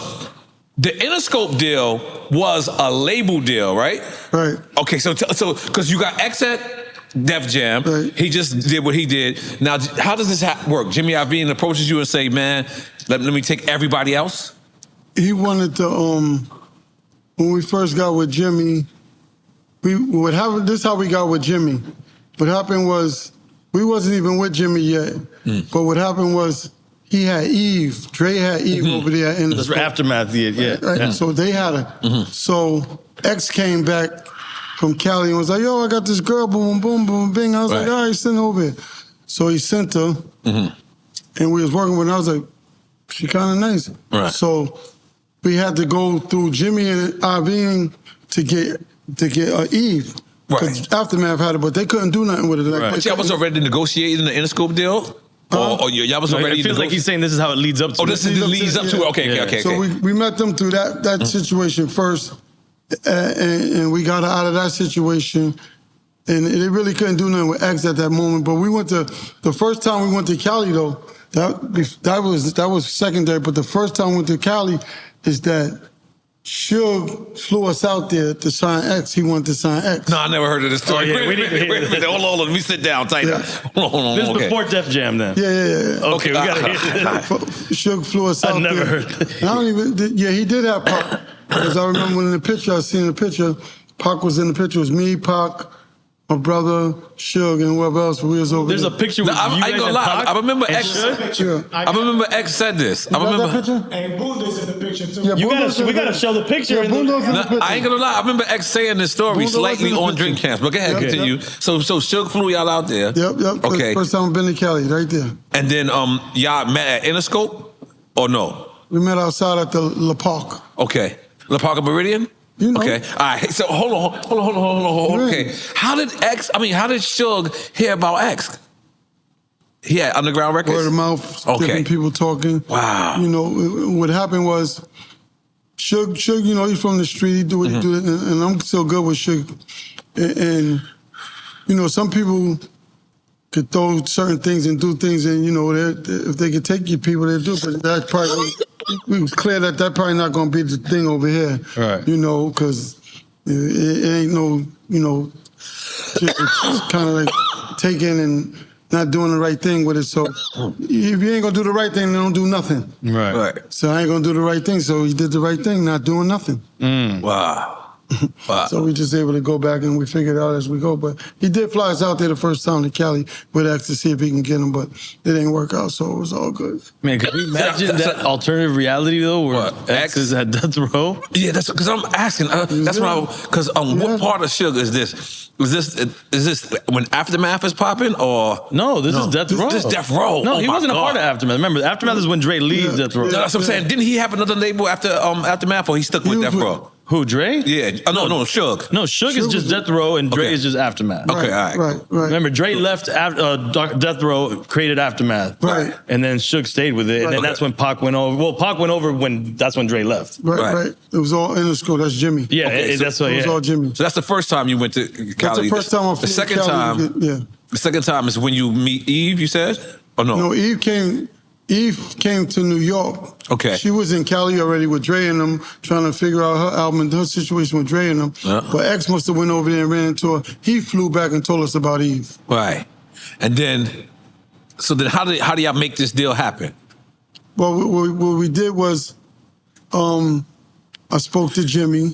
Speaker 1: the Interscope deal was a label deal, right?
Speaker 3: Right.
Speaker 1: Okay, so because you got X at Def Jam,
Speaker 3: right.
Speaker 1: He just did what he did. Now, how does this work? Jimmy Iovine approaches you and say, "Man, let me take everybody else."
Speaker 3: He wanted to. When we first got with Jimmy, this is how we got with Jimmy. What happened was, we wasn't even with Jimmy yet, but what happened was he had Eve. Dre had Eve over there in
Speaker 2: the aftermath. Yeah.
Speaker 3: So they had her. So X came back from Cali and was like, "Yo, I got this girl, boom, boom, boom, bing." I was like, "All right, send her over here." So he sent her, and we was working with her. I was like, "She kind of nice."
Speaker 1: Right.
Speaker 3: So we had to go through Jimmy and Iovine to get Eve. Right. Aftermath had it, but they couldn't do nothing with it. Like,
Speaker 1: But y'all was already negotiating the Interscope deal? Or y'all was already...
Speaker 2: It feels like he's saying this is how it leads up to.
Speaker 1: Oh, this leads up to it. Okay.
Speaker 3: So we met them through that situation first, and we got out of that situation, and they really couldn't do nothing with X at that moment. But we went to, the first time we went to Cali, though, that was secondary, but the first time we went to Cali is that Suge flew us out there to sign X. He wanted to sign X.
Speaker 1: No, I never heard of this story.
Speaker 2: We need to hear
Speaker 1: wait. Hold on. Let me sit down. Tight.
Speaker 3: Yeah.
Speaker 1: Hold on.
Speaker 2: This is before Def Jam, then.
Speaker 3: Yeah.
Speaker 2: Okay, we gotta hear this.
Speaker 3: Suge flew us out there.
Speaker 2: I never heard that.
Speaker 3: I don't even. Yeah, he did have Pac. Because I remember when in the picture, I seen the picture. Pac was in the picture. It was me, Pac, my brother, Suge, and whoever else we was over
Speaker 2: There's
Speaker 3: there.
Speaker 2: a picture with you
Speaker 1: I ain't gonna lie. I remember X. I remember X said this. I remember.
Speaker 3: That picture?
Speaker 4: And Boondo's in the picture too.
Speaker 3: Yeah,
Speaker 2: we gotta show the picture.
Speaker 3: Yeah, Boondo's in the
Speaker 1: No,
Speaker 3: picture.
Speaker 1: I ain't gonna lie. I remember X saying this story
Speaker 3: Boondo's
Speaker 1: slightly
Speaker 3: in the
Speaker 1: on
Speaker 3: picture.
Speaker 1: drink camps. But go ahead, continue. So Suge flew y'all out there.
Speaker 3: Yep.
Speaker 1: Okay.
Speaker 3: First time I've been to Cali, right there.
Speaker 1: And then y'all met at Interscope or no?
Speaker 3: We met outside at the La Park.
Speaker 1: Okay. La Park Meridian?
Speaker 3: You know.
Speaker 1: Okay. All right. So hold on. Okay. How did Suge hear about X? He had Underground Records?
Speaker 3: Word of mouth,
Speaker 1: Okay.
Speaker 3: different people talking.
Speaker 1: Wow.
Speaker 3: You know, what happened was, Suge, he's from the street, he do what he do, and I'm still good with Suge. And some people could throw certain things and do things, and, if they could take your people, they'd do it, but that probably, we was clear that probably not going to be the thing over here.
Speaker 2: Right.
Speaker 3: Because it ain't no, just kind of like taking and not doing the right thing with it. So if you ain't gonna do the right thing, then don't do nothing.
Speaker 2: Right.
Speaker 3: So I ain't gonna do the right thing. So he did the right thing, not doing nothing.
Speaker 1: Wow. Wow.
Speaker 3: So we just able to go back and we figured it out as we go. But he did fly us out there the first time to Cali with X to see if he can get him, but it didn't work out, so it was all good.
Speaker 2: Man, could you imagine that alternative reality though, where X is at death row?
Speaker 1: Yeah, that's because I'm asking. That's because what part of Suge is this? Is this when Aftermath is popping or
Speaker 2: no? This is Death Row.
Speaker 1: This is Death Row.
Speaker 2: No, he wasn't a part of Aftermath. Remember, Aftermath is when Dre leaves Death Row.
Speaker 1: That's what I'm saying. Didn't he have another label after Aftermath, or he stuck with Death Row?
Speaker 2: Who, Dre?
Speaker 1: Yeah. No, Suge.
Speaker 2: No, Suge is just Death Row and Dre is just Aftermath.
Speaker 1: Okay, all right.
Speaker 3: Right.
Speaker 2: Remember, Dre left Death Row, created Aftermath.
Speaker 3: Right.
Speaker 2: And then Suge stayed with it. And then that's when Pac went over. Well, Pac went over that's when Dre left.
Speaker 3: Right. It was all in the school. That's Jimmy.
Speaker 2: Yeah, that's what.
Speaker 3: It was all Jimmy.
Speaker 1: So that's the first time you went to Cali.
Speaker 3: That's the first time I flew
Speaker 1: The second
Speaker 3: to Cali.
Speaker 1: time. The second time is when you meet Eve. You said, or no?
Speaker 3: No, Eve came to New York.
Speaker 1: Okay.
Speaker 3: She was in Cali already with Dre and them, trying to figure out her album and her situation with Dre and them. But X must have went over there and ran into her. He flew back and told us about Eve.
Speaker 1: Right. And then, how did y'all make this deal happen?
Speaker 3: Well, what we did was, I spoke to Jimmy.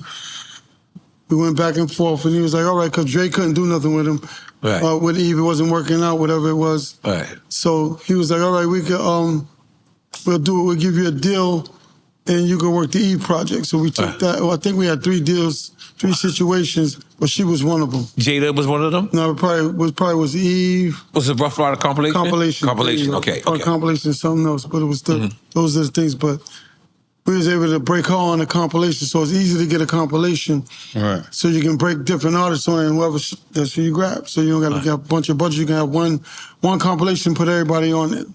Speaker 3: We went back and forth, and he was like, all right, because Dre couldn't do nothing with him.
Speaker 1: Right.
Speaker 3: With Eve, it wasn't working out, whatever it was.
Speaker 1: Right.
Speaker 3: So he was like, all right, we could, we'll give you a deal, and you can work the Eve project. So we took that. Well, I think we had 3 deals, 3 situations, but she was one of them.
Speaker 1: Jada was one of them?
Speaker 3: No, it probably was Eve.
Speaker 1: Was it Ruff Ryder compilation? Compilation, okay.
Speaker 3: Or compilation, something else, but it was those are the things. But we was able to break her on a compilation, so it's easy to get a compilation.
Speaker 2: Right.
Speaker 3: So you can break different artists on it, and whoever that's who you grab. So you don't got to get a bunch of budget. You can have one compilation, put everybody on it.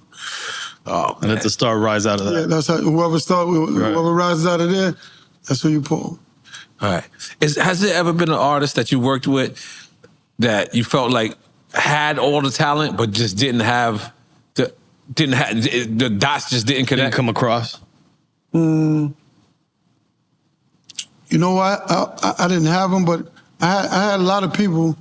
Speaker 2: Oh, and let the star rise out of that.
Speaker 3: Yeah, that's how whoever rises out of there, that's who you pull.
Speaker 1: All right. Has there ever been an artist that you worked with that you felt like had all the talent but just didn't have the dots just didn't connect?
Speaker 2: Didn't come across.
Speaker 3: You know what? I didn't have them, but I had a lot of people,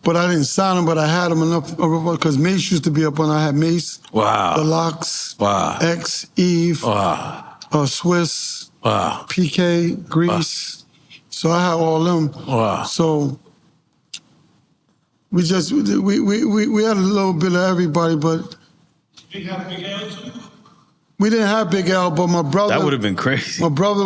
Speaker 3: but I didn't sign them, but I had them enough because Mace used to be up on. I had Mace,
Speaker 1: Wow,
Speaker 3: the LOX,
Speaker 1: wow,
Speaker 3: X, Eve,
Speaker 1: wow,
Speaker 3: Swizz,
Speaker 1: wow,
Speaker 3: PK, Grease. So I had all them.
Speaker 1: Wow.
Speaker 3: So we had a little bit of everybody, but
Speaker 4: Did you have Big L too?
Speaker 3: we didn't have Big Al, but my brother.
Speaker 2: That would have been crazy.
Speaker 3: My brother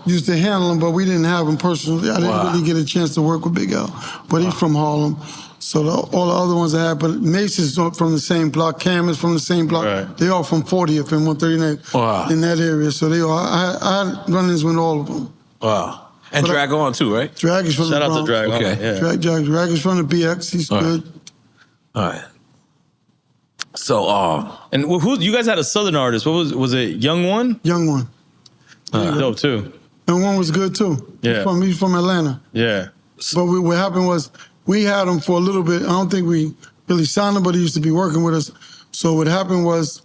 Speaker 3: used to handle him, but we didn't have him personally. I didn't really get a chance to work with Big Al, but he's from Harlem. So all the other ones I had, but Mace is from the same block, Cam is from the same block.
Speaker 2: Right.
Speaker 3: They all from 40th and 139 in that area. So they all, I had run-ins with all of them.
Speaker 1: Wow. And Drag On too, right?
Speaker 3: Drag is from
Speaker 2: Shout
Speaker 3: the
Speaker 2: out to
Speaker 3: Bronx.
Speaker 2: Drag On.
Speaker 1: Okay.
Speaker 2: Yeah.
Speaker 3: Drag is from the BX. He's good.
Speaker 1: All right. So,
Speaker 2: and who you guys had a Southern artist? What was it? Young One?
Speaker 3: Young One.
Speaker 2: Dope too.
Speaker 3: Young One was good too.
Speaker 2: Yeah.
Speaker 3: He's from Atlanta.
Speaker 2: Yeah.
Speaker 3: But what happened was we had him for a little bit. I don't think we really signed him, but he used to be working with us. So what happened was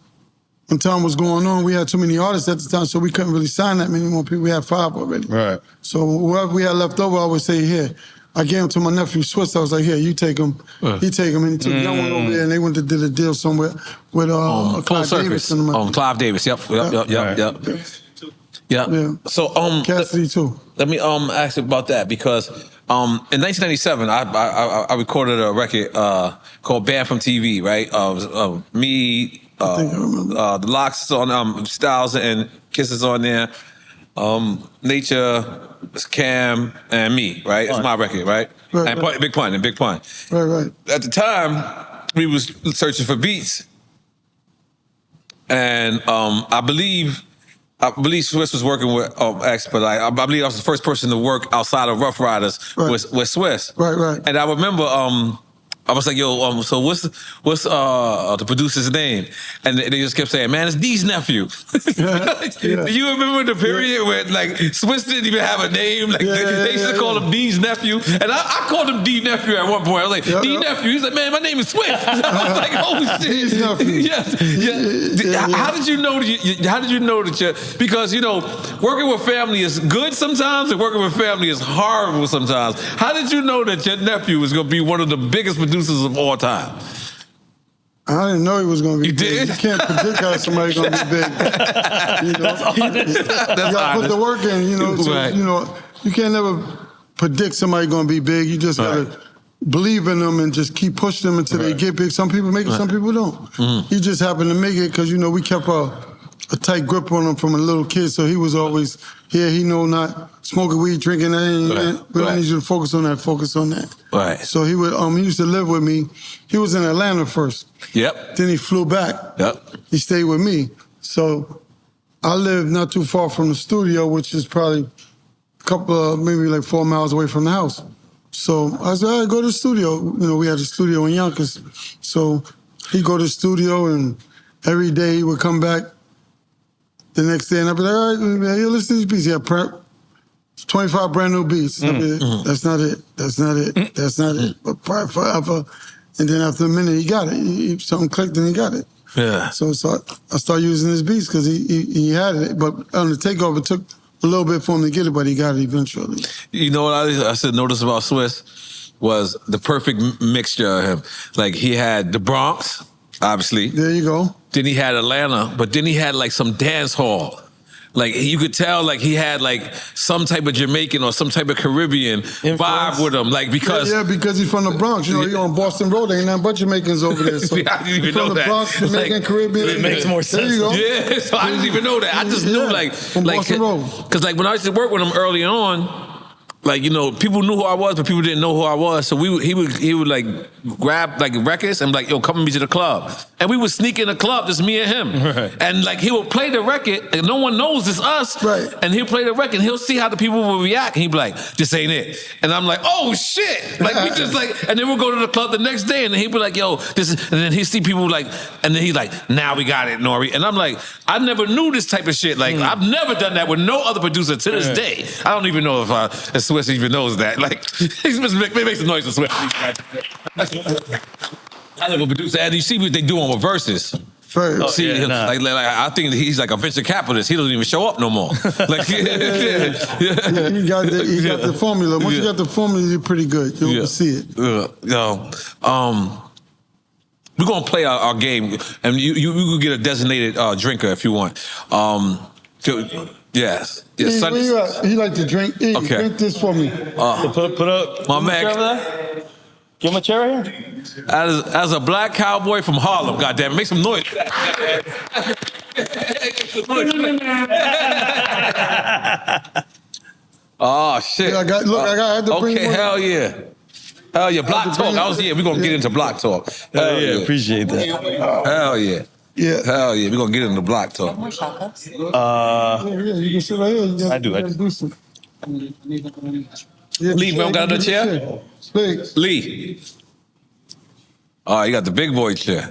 Speaker 3: when time was going on, we had too many artists at the time, so we couldn't really sign that many more people. We had 5 already.
Speaker 2: Right.
Speaker 3: So whoever we had left over, I would say, here. I gave him to my nephew Swizz. I was like, here, you take him. He take him, and he took Young One over there, and they went to did a deal somewhere with Clive Davis.
Speaker 1: Clive Davis. Yep.
Speaker 3: Yeah.
Speaker 1: So
Speaker 3: Cassidy too.
Speaker 1: Let me ask you about that because in 1997 I recorded a record called Banned from TV, right? Me, the LOX is on, Styles and Kisses on there, Nature, Cam, and me, right? It's my record, right? And Big Pun.
Speaker 3: Right.
Speaker 1: At the time, we was searching for beats, and I believe Swizz was working with X, but I believe I was the first person to work outside of Ruff Ryders with Swizz.
Speaker 3: Right.
Speaker 1: And I remember I was like, yo, so what's the producer's name? And they just kept saying, man, it's D's nephew. Do you remember the period where like Swizz didn't even have a name? Like they used to call him D's nephew. And I called him D nephew at one point. I was like, D nephew. He's like, man, my name is Swizz. I was like, oh shit.
Speaker 3: D's nephew.
Speaker 1: Yes. How did you know that you, because you know, working with family is good sometimes and working with family is horrible sometimes. How did you know that your nephew was gonna be one of the biggest producers of all time?
Speaker 3: I didn't know he was going to be
Speaker 1: you
Speaker 3: big.
Speaker 1: Did?
Speaker 3: You can't predict how somebody's going to be big. You know?
Speaker 1: That's honest.
Speaker 3: You got to put the work in, you know. So,
Speaker 1: Right.
Speaker 3: you know, you can't never predict somebody gonna be big. You just gotta believe in them and just keep pushing them until they get big. Some people make it, some people don't. He just happened to make it because, you know, we kept a tight grip on him from a little kid, so he was always here. He know not smoking weed, drinking that. We don't need you to focus on that. Focus on that.
Speaker 1: Right.
Speaker 3: So he would. He used to live with me. He was in Atlanta first.
Speaker 1: Yep.
Speaker 3: Then he flew back.
Speaker 1: Yep.
Speaker 3: He stayed with me. So I live not too far from the studio, which is probably a couple of, maybe like 4 miles away from the house. So I said, all right, go to the studio. You know, we had a studio in Yonkers. So he'd go to the studio, and every day he would come back the next day, and I'd be like, all right, man, listen to these beats. He had 25 brand new beats. That's not it. That's not it. That's not it. But forever. And then after a minute, he got it. Something clicked and he got it.
Speaker 1: Yeah.
Speaker 3: So I started using his beats because he had it. But on the takeover, it took a little bit for him to get it, but he got it eventually.
Speaker 1: You know what I said notice about Swizz was the perfect mixture of him. Like, he had the Bronx, obviously.
Speaker 3: There you go.
Speaker 1: Then he had Atlanta, but then he had like some dance hall. Like, you could tell, like, he had like some type of Jamaican or some type of Caribbean vibe with him. Like, because
Speaker 3: because he's from the Bronx. You know, you're on Boston Road. There ain't nothing but Jamaicans over there. So
Speaker 1: I didn't even
Speaker 3: from
Speaker 1: know
Speaker 3: the
Speaker 1: that.
Speaker 3: Bronx, Jamaican,
Speaker 1: Like,
Speaker 3: Caribbean.
Speaker 2: it makes more sense.
Speaker 3: There you go.
Speaker 1: Yeah, so I didn't even know that. I just knew
Speaker 3: from Boston Road.
Speaker 1: Because like when I used to work with him early on, like, you know, people knew who I was, but people didn't know who I was. So he would like grab like records and be like, yo, come with me to the club. And we would sneak in the club, just me and him.
Speaker 2: Right.
Speaker 1: And like he would play the record and no one knows it's us.
Speaker 3: Right.
Speaker 1: And he'll play the record and he'll see how the people will react. And he'd be like, this ain't it. And I'm like, oh shit. Like we just like, and then we'll go to the club the next day and he'd be like, yo, this is, and then he'd see people like, and then he's like, now we got it, N.O.R.E. And I'm like, I never knew this type of shit. Like I've never done that with no other producer to this day. I don't even know if Swizz even knows that. Like, he makes some noise to Swizz. I live a producer, and you see what they do on with verses.
Speaker 3: Right.
Speaker 1: See, like I think he's like a venture capitalist. He doesn't even show up no more. Like,
Speaker 3: He got the formula. Once you got the formula, you're pretty good. You'll see it.
Speaker 1: We're gonna play our game, and you can get a designated drinker if you want. Yes.
Speaker 3: Where you at? He like to drink. Hey,
Speaker 1: Okay.
Speaker 3: drink this for me.
Speaker 2: Put up.
Speaker 1: My man.
Speaker 2: Give him a chair right here.
Speaker 1: As a black cowboy from Harlem, goddamn, make some noise. Oh shit!
Speaker 3: Yeah, I had to bring
Speaker 1: okay,
Speaker 3: one.
Speaker 1: hell yeah. Block talk. We're gonna get into block talk.
Speaker 2: Hell yeah, appreciate that.
Speaker 1: Hell yeah.
Speaker 3: Yeah.
Speaker 1: Hell yeah, we're gonna get into block talk.
Speaker 3: You can sit right here.
Speaker 2: I do.
Speaker 1: Lee, man, got another chair?
Speaker 3: Please.
Speaker 1: Lee. Oh, you got the big boy chair.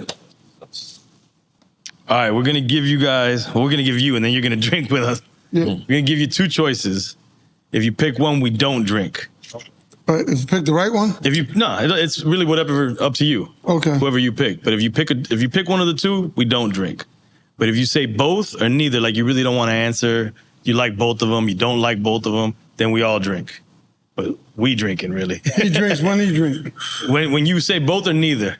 Speaker 2: All right, we're gonna give you guys. Well, we're gonna give you, and then you're gonna drink with us.
Speaker 3: Yeah.
Speaker 2: We're gonna give you two choices. If you pick one, we don't drink.
Speaker 3: But if you pick the right one?
Speaker 2: It's really whatever up to you.
Speaker 3: Okay.
Speaker 2: Whoever you pick. But if you pick one of the two, we don't drink. But if you say both or neither, like you really don't want to answer, you like both of them, you don't like both of them, then we all drink. But we drinking really.
Speaker 3: He drinks when he drink.
Speaker 2: When you say both or neither.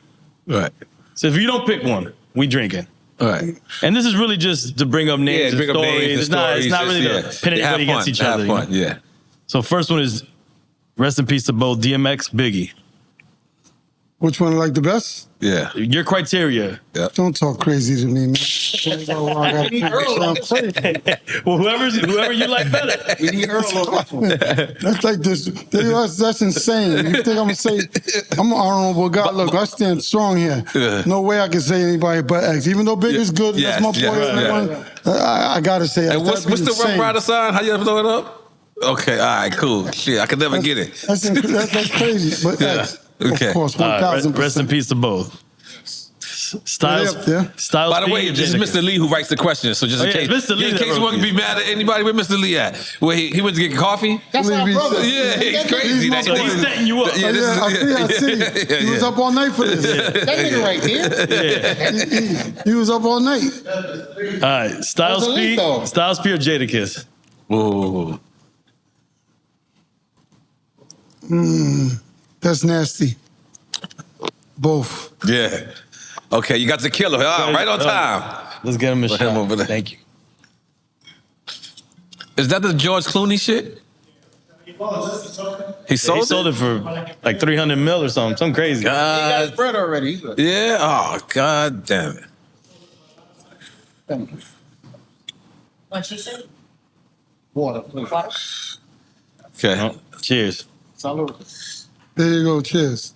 Speaker 1: Right.
Speaker 2: So if you don't pick one, we drinking.
Speaker 1: All right.
Speaker 2: And this is really just to bring up names and stories. It's not really to pin anybody against each other.
Speaker 1: Have fun, yeah.
Speaker 2: So first one is rest in peace to both DMX, Biggie.
Speaker 3: Which one I like the best?
Speaker 1: Yeah.
Speaker 2: Your criteria.
Speaker 1: Yep.
Speaker 3: Don't talk crazy to me, man.
Speaker 2: Well, whoever you like better.
Speaker 3: We need Earl on this one. That's like this. That's insane. You think I'm gonna say I'm an honorable guy? Look, I stand strong here.
Speaker 1: Yeah.
Speaker 3: No way I can say anybody but X. Even though Big is good,
Speaker 1: Yes,
Speaker 3: that's my boy.
Speaker 1: yes,
Speaker 3: I gotta say.
Speaker 1: And what's the Ruff Ryders sign? How you ever throw it up? Okay, all right, cool. Shit, I could never get it.
Speaker 3: That's crazy. But
Speaker 1: Yeah.
Speaker 3: X,
Speaker 1: Okay.
Speaker 3: of course,
Speaker 2: All right,
Speaker 3: 1,000%.
Speaker 2: rest in peace to both. Styles.
Speaker 3: Up there.
Speaker 2: Styles.
Speaker 1: By the way,
Speaker 2: P and
Speaker 1: this is
Speaker 2: Jadakiss.
Speaker 1: Mr. Lee who writes the questions. So just in
Speaker 2: yeah,
Speaker 1: case,
Speaker 2: Mr. Lee
Speaker 1: in
Speaker 2: that
Speaker 1: case you
Speaker 2: wrote
Speaker 1: want to be
Speaker 2: these.
Speaker 1: mad at anybody, where Mr. Lee at? Where he went to get coffee?
Speaker 5: That's our brother.
Speaker 1: Yeah, he's crazy.
Speaker 3: He's
Speaker 2: So he's setting you up.
Speaker 1: Yeah, this
Speaker 3: I
Speaker 1: is-
Speaker 3: see. He was up all night for this.
Speaker 5: That nigga right there.
Speaker 3: He was up all night.
Speaker 2: All right, Styles
Speaker 5: Those are
Speaker 2: P.
Speaker 5: elite, though.
Speaker 2: Styles P or Jadakiss.
Speaker 1: Whoa.
Speaker 3: That's nasty. Both.
Speaker 1: Yeah. Okay, you got the killer. Right on time.
Speaker 2: Let's get him a
Speaker 1: Put him
Speaker 2: shot.
Speaker 1: over there.
Speaker 2: Thank you.
Speaker 1: Is that the George Clooney shit? He
Speaker 2: He sold it for like 300 mil or something crazy.
Speaker 5: He got his bread already. He's good.
Speaker 1: Yeah. Oh, God damn it.
Speaker 5: Thank you.
Speaker 6: What'd she say?
Speaker 5: Water, please.
Speaker 1: Okay.
Speaker 2: Oh, cheers.
Speaker 5: Salud.
Speaker 3: There you go. Cheers.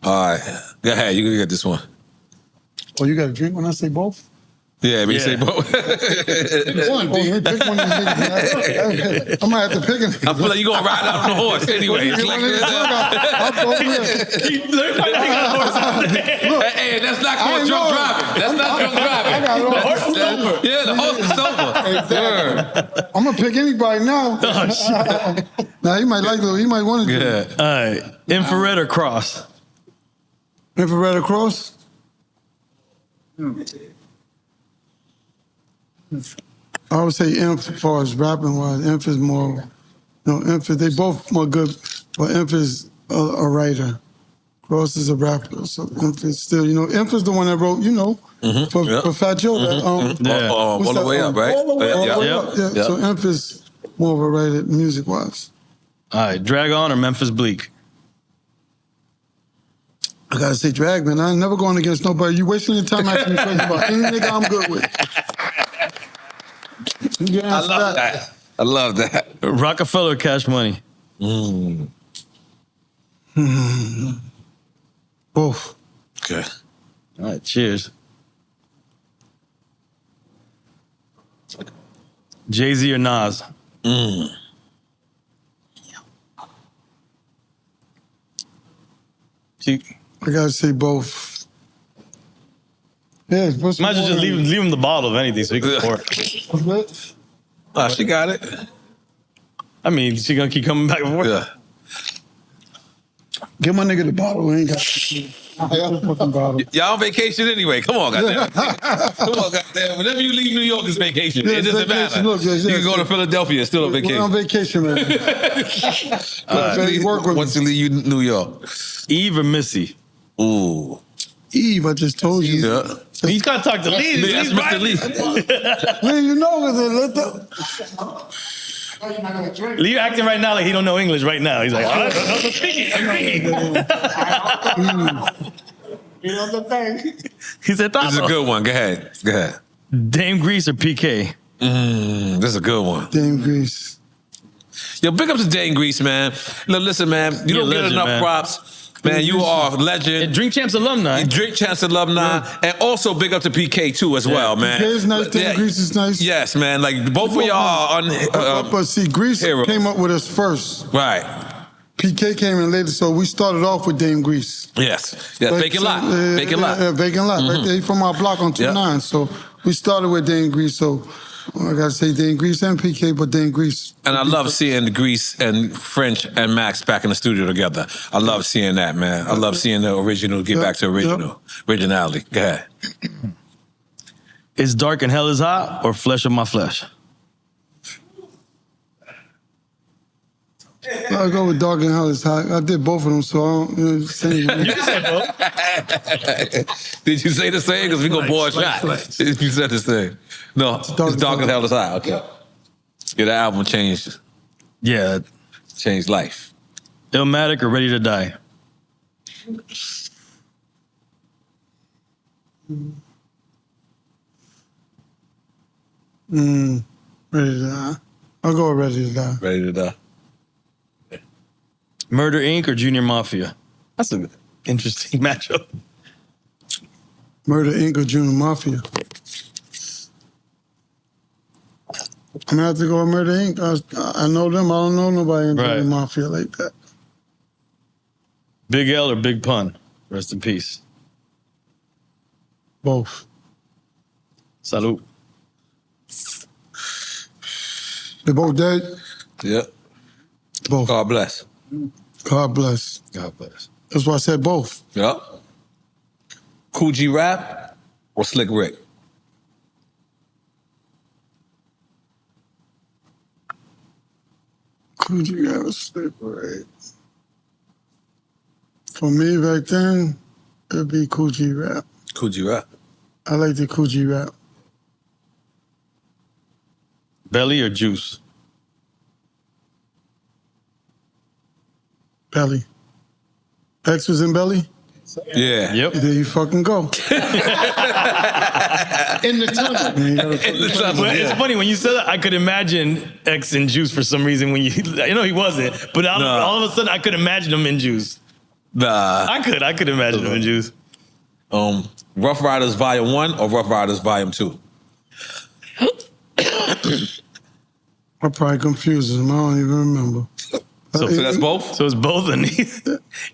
Speaker 1: All right. Go ahead. You can get this one.
Speaker 3: Oh, you got a drink when I say both?
Speaker 1: Yeah, but you say
Speaker 2: Yeah.
Speaker 1: both.
Speaker 3: One, pick one of these niggas. I might have to pick it.
Speaker 1: I feel like you're going to ride out on the horse anyway. It's like, hey, that's not called drunk driving. That's not drunk driving.
Speaker 3: I got it all.
Speaker 1: Yeah, the horse is sober.
Speaker 3: I'm gonna pick anybody now. Now he might like it. He might want to.
Speaker 1: Yeah.
Speaker 2: All right. Infrared or cross?
Speaker 3: Infrared across. I would say Inf as far as rapping wise. Inf is more, Inf they both more good, but Inf is a writer. Cross is a rapper, so Inf is still, Inf is the one that wrote, for Fat Joe.
Speaker 2: Yeah.
Speaker 1: All the way up, right?
Speaker 3: All the way
Speaker 1: Yeah.
Speaker 3: up. Yeah. So Inf is more of a writer music wise.
Speaker 2: All right. Drag On or Memphis Bleak?
Speaker 3: I gotta say, drag, man. I ain't never going against nobody. You wasting your time asking me questions about any nigga I'm good with.
Speaker 1: I love that. I love that.
Speaker 2: Rockefeller or Cash Money?
Speaker 3: Both.
Speaker 1: Okay.
Speaker 2: All right. Cheers. Jay-Z or Nas? See,
Speaker 3: I gotta say both. Yeah, put some
Speaker 2: might as well
Speaker 3: more
Speaker 2: just
Speaker 3: in.
Speaker 2: leave him the bottle of anything so he can pour it.
Speaker 1: Oh, she got it.
Speaker 2: I mean, she gonna keep coming back and forth.
Speaker 1: Yeah.
Speaker 3: Give my nigga the bottle. We ain't got the fucking bottle.
Speaker 1: Y'all on vacation anyway. Come on, goddamn. Come on, goddamn. Whenever you leave New York, it's vacation.
Speaker 3: Yeah,
Speaker 1: It doesn't
Speaker 3: vacation.
Speaker 1: matter.
Speaker 3: Look, yes,
Speaker 1: you can
Speaker 3: yes.
Speaker 1: go to Philadelphia and still on
Speaker 3: We're on
Speaker 1: vacation.
Speaker 3: vacation, man. Work with
Speaker 1: Once you leave New York.
Speaker 2: Eve or Missy?
Speaker 1: Ooh.
Speaker 3: Eve, I just told you.
Speaker 1: Yeah.
Speaker 2: He's gotta talk to Lee.
Speaker 1: That's Mr. Lee.
Speaker 3: Man, you know let the
Speaker 2: Lee acting right now like he don't know English right now. He's like, oh,
Speaker 3: you know the thing.
Speaker 2: he said,
Speaker 1: This is a good one. Go ahead. Go ahead.
Speaker 2: Dame Grease or PK?
Speaker 1: This is a good one.
Speaker 3: Dame Grease.
Speaker 1: Yo, big up to Dane Grease, man. Look, listen, man. You
Speaker 2: You're
Speaker 1: don't
Speaker 2: a
Speaker 1: get
Speaker 2: legend,
Speaker 1: enough
Speaker 2: man.
Speaker 1: props. Man, you are a legend.
Speaker 2: And Drink Champs alumni.
Speaker 1: Drink Chance alumni, and also big up to PK too as well, man.
Speaker 3: PK is nice, Dame Grease is nice.
Speaker 1: Yes, man. Like both of y'all are on.
Speaker 3: But see, Grease
Speaker 1: hero.
Speaker 3: came up with us first.
Speaker 1: Right.
Speaker 3: PK came in later, so we started off with Dame Grease.
Speaker 1: Yes. Yes.
Speaker 3: Like,
Speaker 1: Vacant lot.
Speaker 3: so,
Speaker 1: Vacant lot.
Speaker 3: Vacant lot. Right there from our block on 29. So we started with Dame Grease. So I gotta say Dame Grease and PK, but Dame Grease.
Speaker 1: And I love seeing Grease and French and Max back in the studio together. I love seeing that, man. I love seeing the original get back to originality. Go ahead.
Speaker 2: Is Dark and Hell is Hot or Flesh of My Flesh?
Speaker 3: I'll go with Dark and Hell is Hot. I did both of them, so I don't say
Speaker 1: Did you say the same? Because we gonna bore a shot. You said the same. No, it's Dark and Hell is High. Okay. Yeah, the album changed
Speaker 2: Yeah.
Speaker 1: life.
Speaker 2: Illmatic or Ready to Die?
Speaker 3: Ready to Die. I'll go with Ready to Die.
Speaker 1: Ready to Die.
Speaker 2: Murder Inc. or Junior Mafia? That's an interesting matchup.
Speaker 3: Murder Inc. or Junior Mafia. I'm gonna have to go with Murder Inc. I know them. I don't know nobody in Junior
Speaker 2: Right.
Speaker 3: Mafia like that.
Speaker 2: Big L or Big Pun? Rest in peace.
Speaker 3: Both.
Speaker 2: Salute.
Speaker 3: They both dead.
Speaker 1: Yep.
Speaker 3: Both.
Speaker 1: God bless.
Speaker 3: God bless.
Speaker 2: God bless.
Speaker 3: That's why I said both.
Speaker 1: Yep. Cool G Rap or Slick Rick?
Speaker 3: Could you have a slip right? For me back then, it'd be Cool G Rap.
Speaker 1: Cool G Rap.
Speaker 3: I like the Cool G Rap.
Speaker 2: Belly or Juice?
Speaker 3: Belly. X was in Belly?
Speaker 1: Yeah.
Speaker 2: Yep.
Speaker 3: There you fucking go.
Speaker 5: In the tunnel.
Speaker 2: But it's funny when you said that. I could imagine X in Juice for some reason. When you know he wasn't, but all of a sudden I could imagine him in Juice.
Speaker 1: Nah.
Speaker 2: I could imagine him in Juice.
Speaker 1: Ruff Ryders Volume 1 or Ruff Ryders Volume 2?
Speaker 3: I probably confused him. I don't even remember.
Speaker 1: So that's both?
Speaker 2: So it's both, and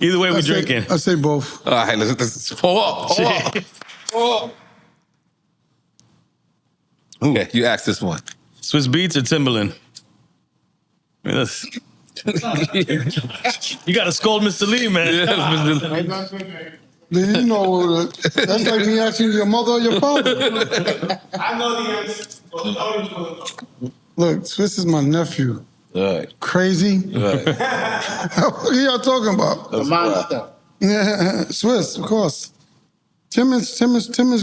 Speaker 2: either way we drinking.
Speaker 3: I say both.
Speaker 1: All right, let's pull up. Okay, you ask this one.
Speaker 2: Swizz Beatz or Timberland? I mean, you got to scold Mr. Lee, man.
Speaker 3: Then you know, that's like me asking your mother or your father.
Speaker 4: I know the answer. But the others will know.
Speaker 3: Look, Swizz is my nephew.
Speaker 1: All right.
Speaker 3: Crazy.
Speaker 1: Right.
Speaker 3: What are y'all talking about? Yeah, Swizz, of course. Tim is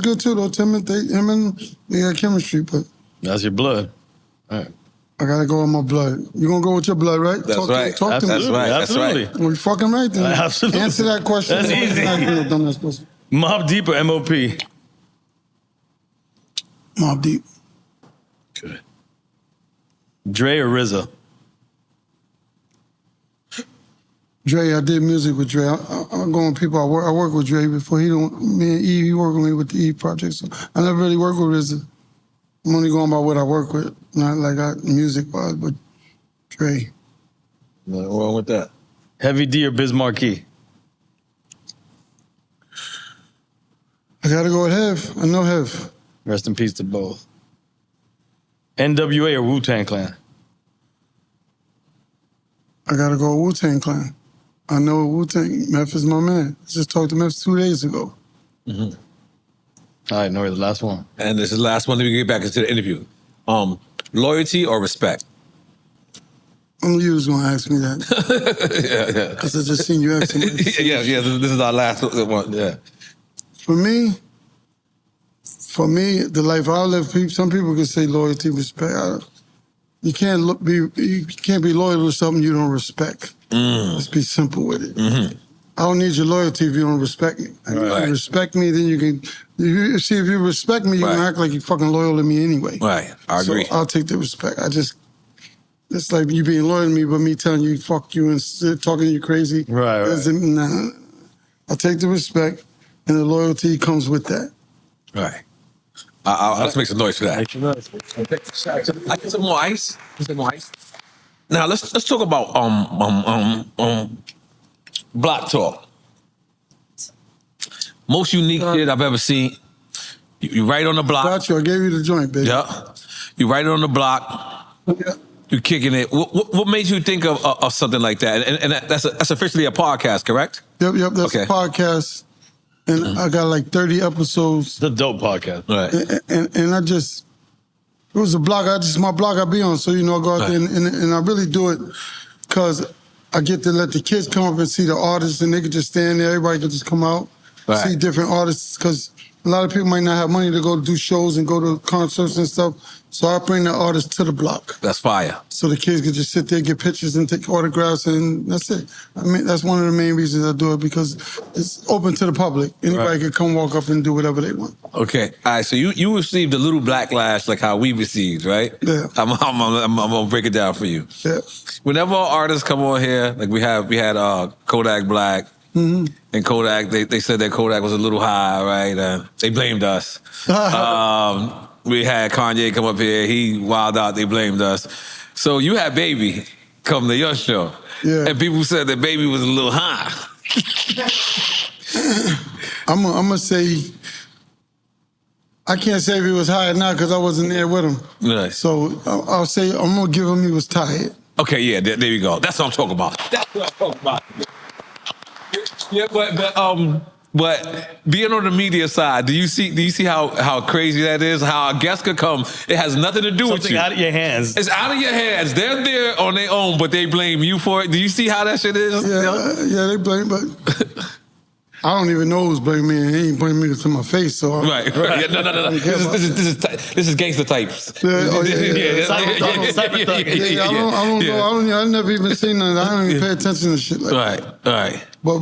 Speaker 3: good too, though. Him and they got chemistry, but
Speaker 2: That's your blood. All right.
Speaker 3: I gotta go with my blood. You gonna go with your blood, right?
Speaker 1: That's right.
Speaker 3: Talk to me.
Speaker 1: That's right.
Speaker 2: Absolutely.
Speaker 3: Well, you fucking right then.
Speaker 2: Absolutely.
Speaker 3: Answer that question.
Speaker 2: That's easy.
Speaker 3: Dumbass question.
Speaker 2: Mobb Deep or MOP?
Speaker 3: Mobb Deep.
Speaker 2: Good. Dre or RZA?
Speaker 3: Dre, I did music with Dre. I'm going with people. I work with Dre before me and E, he worked with me with the E project. So I never really worked with RZA. I'm only going by what I work with, not like music wise, but Dre.
Speaker 1: Nothing wrong with that.
Speaker 2: Heavy D or Biz Markie?
Speaker 3: I gotta go with Hev. I know Hev.
Speaker 2: Rest in peace to both. NWA or Wu-Tang Clan?
Speaker 3: I gotta go with Wu-Tang Clan. I know Wu-Tang. Meth is my man. I just talked to Meth 2 days ago.
Speaker 2: All right, N.O.R.E, the last one.
Speaker 1: And this is the last one that we get back into the interview. Loyalty or respect?
Speaker 3: I knew you was gonna ask me that.
Speaker 1: Yeah.
Speaker 3: Because I just seen you asking me.
Speaker 1: Yeah. This is our last one. Yeah.
Speaker 3: For me, the life I live, some people can say loyalty, respect. You can't be loyal to something you don't respect. Let's be simple with it. I don't need your loyalty if you don't respect me. If you respect me, then you can. If you respect me, you can act like you're fucking loyal to me anyway.
Speaker 1: Right, I agree.
Speaker 3: So I'll take the respect. It's like you being loyal to me, but me telling you fuck you and talking to you crazy.
Speaker 2: Right.
Speaker 3: Nah. I'll take the respect, and the loyalty comes with that.
Speaker 1: Right. Let's make some noise for that. I get some more ice. Now let's talk about block talk. Most unique shit I've ever seen. You write on the block.
Speaker 3: Got you. I gave you the joint, baby.
Speaker 1: Yeah. You write it on the block.
Speaker 3: Yeah.
Speaker 1: You kicking it. What made you think of something like that? And that's officially a podcast, correct?
Speaker 3: Yep. That's a podcast. And I got like 30 episodes.
Speaker 2: It's a dope podcast.
Speaker 1: Right.
Speaker 3: And I just, it was a blog. My blog I be on. So, I go out there and I really do it because I get to let the kids come up and see the artists and they can just stand there. Everybody can just come out, see different artists because a lot of people might not have money to go do shows and go to concerts and stuff. So I bring the artists to the block.
Speaker 1: That's fire.
Speaker 3: So the kids can just sit there, get pictures and take autographs and that's it. I mean, that's one of the main reasons I do it because it's open to the public. Anybody can come walk up and do whatever they want.
Speaker 1: Okay. All right. So you received a little backlash like how we received, right?
Speaker 3: Yeah.
Speaker 1: I'm gonna break it down for you.
Speaker 3: Yeah.
Speaker 1: Whenever artists come on here, like we had Kodak Black. And Kodak, they said that Kodak was a little high, right? They blamed us. We had Kanye come up here. He wilded out. They blamed us. So you had Baby come to your show.
Speaker 3: Yeah.
Speaker 1: And people said that Baby was a little high.
Speaker 3: I'm gonna say, I can't say if he was high or not because I wasn't there with him.
Speaker 1: Right.
Speaker 3: So I'll say I'm gonna give him he was tired.
Speaker 1: Okay, yeah, there you go. That's what I'm talking about. Yeah, but being on the media side, do you see how crazy that is? How a guest could come, it has nothing to do with you.
Speaker 2: Something out of your hands.
Speaker 1: It's out of your hands. They're there on their own, but they blame you for it. Do you see how that shit is?
Speaker 3: Yeah, they blame, but I don't even know who's blaming me, and he ain't blaming me to my face. So
Speaker 1: Right. Yeah, no. This is gangster types.
Speaker 3: Yeah, oh, yeah.
Speaker 1: Yeah.
Speaker 3: I don't know. I never even seen that. I don't even pay attention to shit like that.
Speaker 1: Right.
Speaker 3: But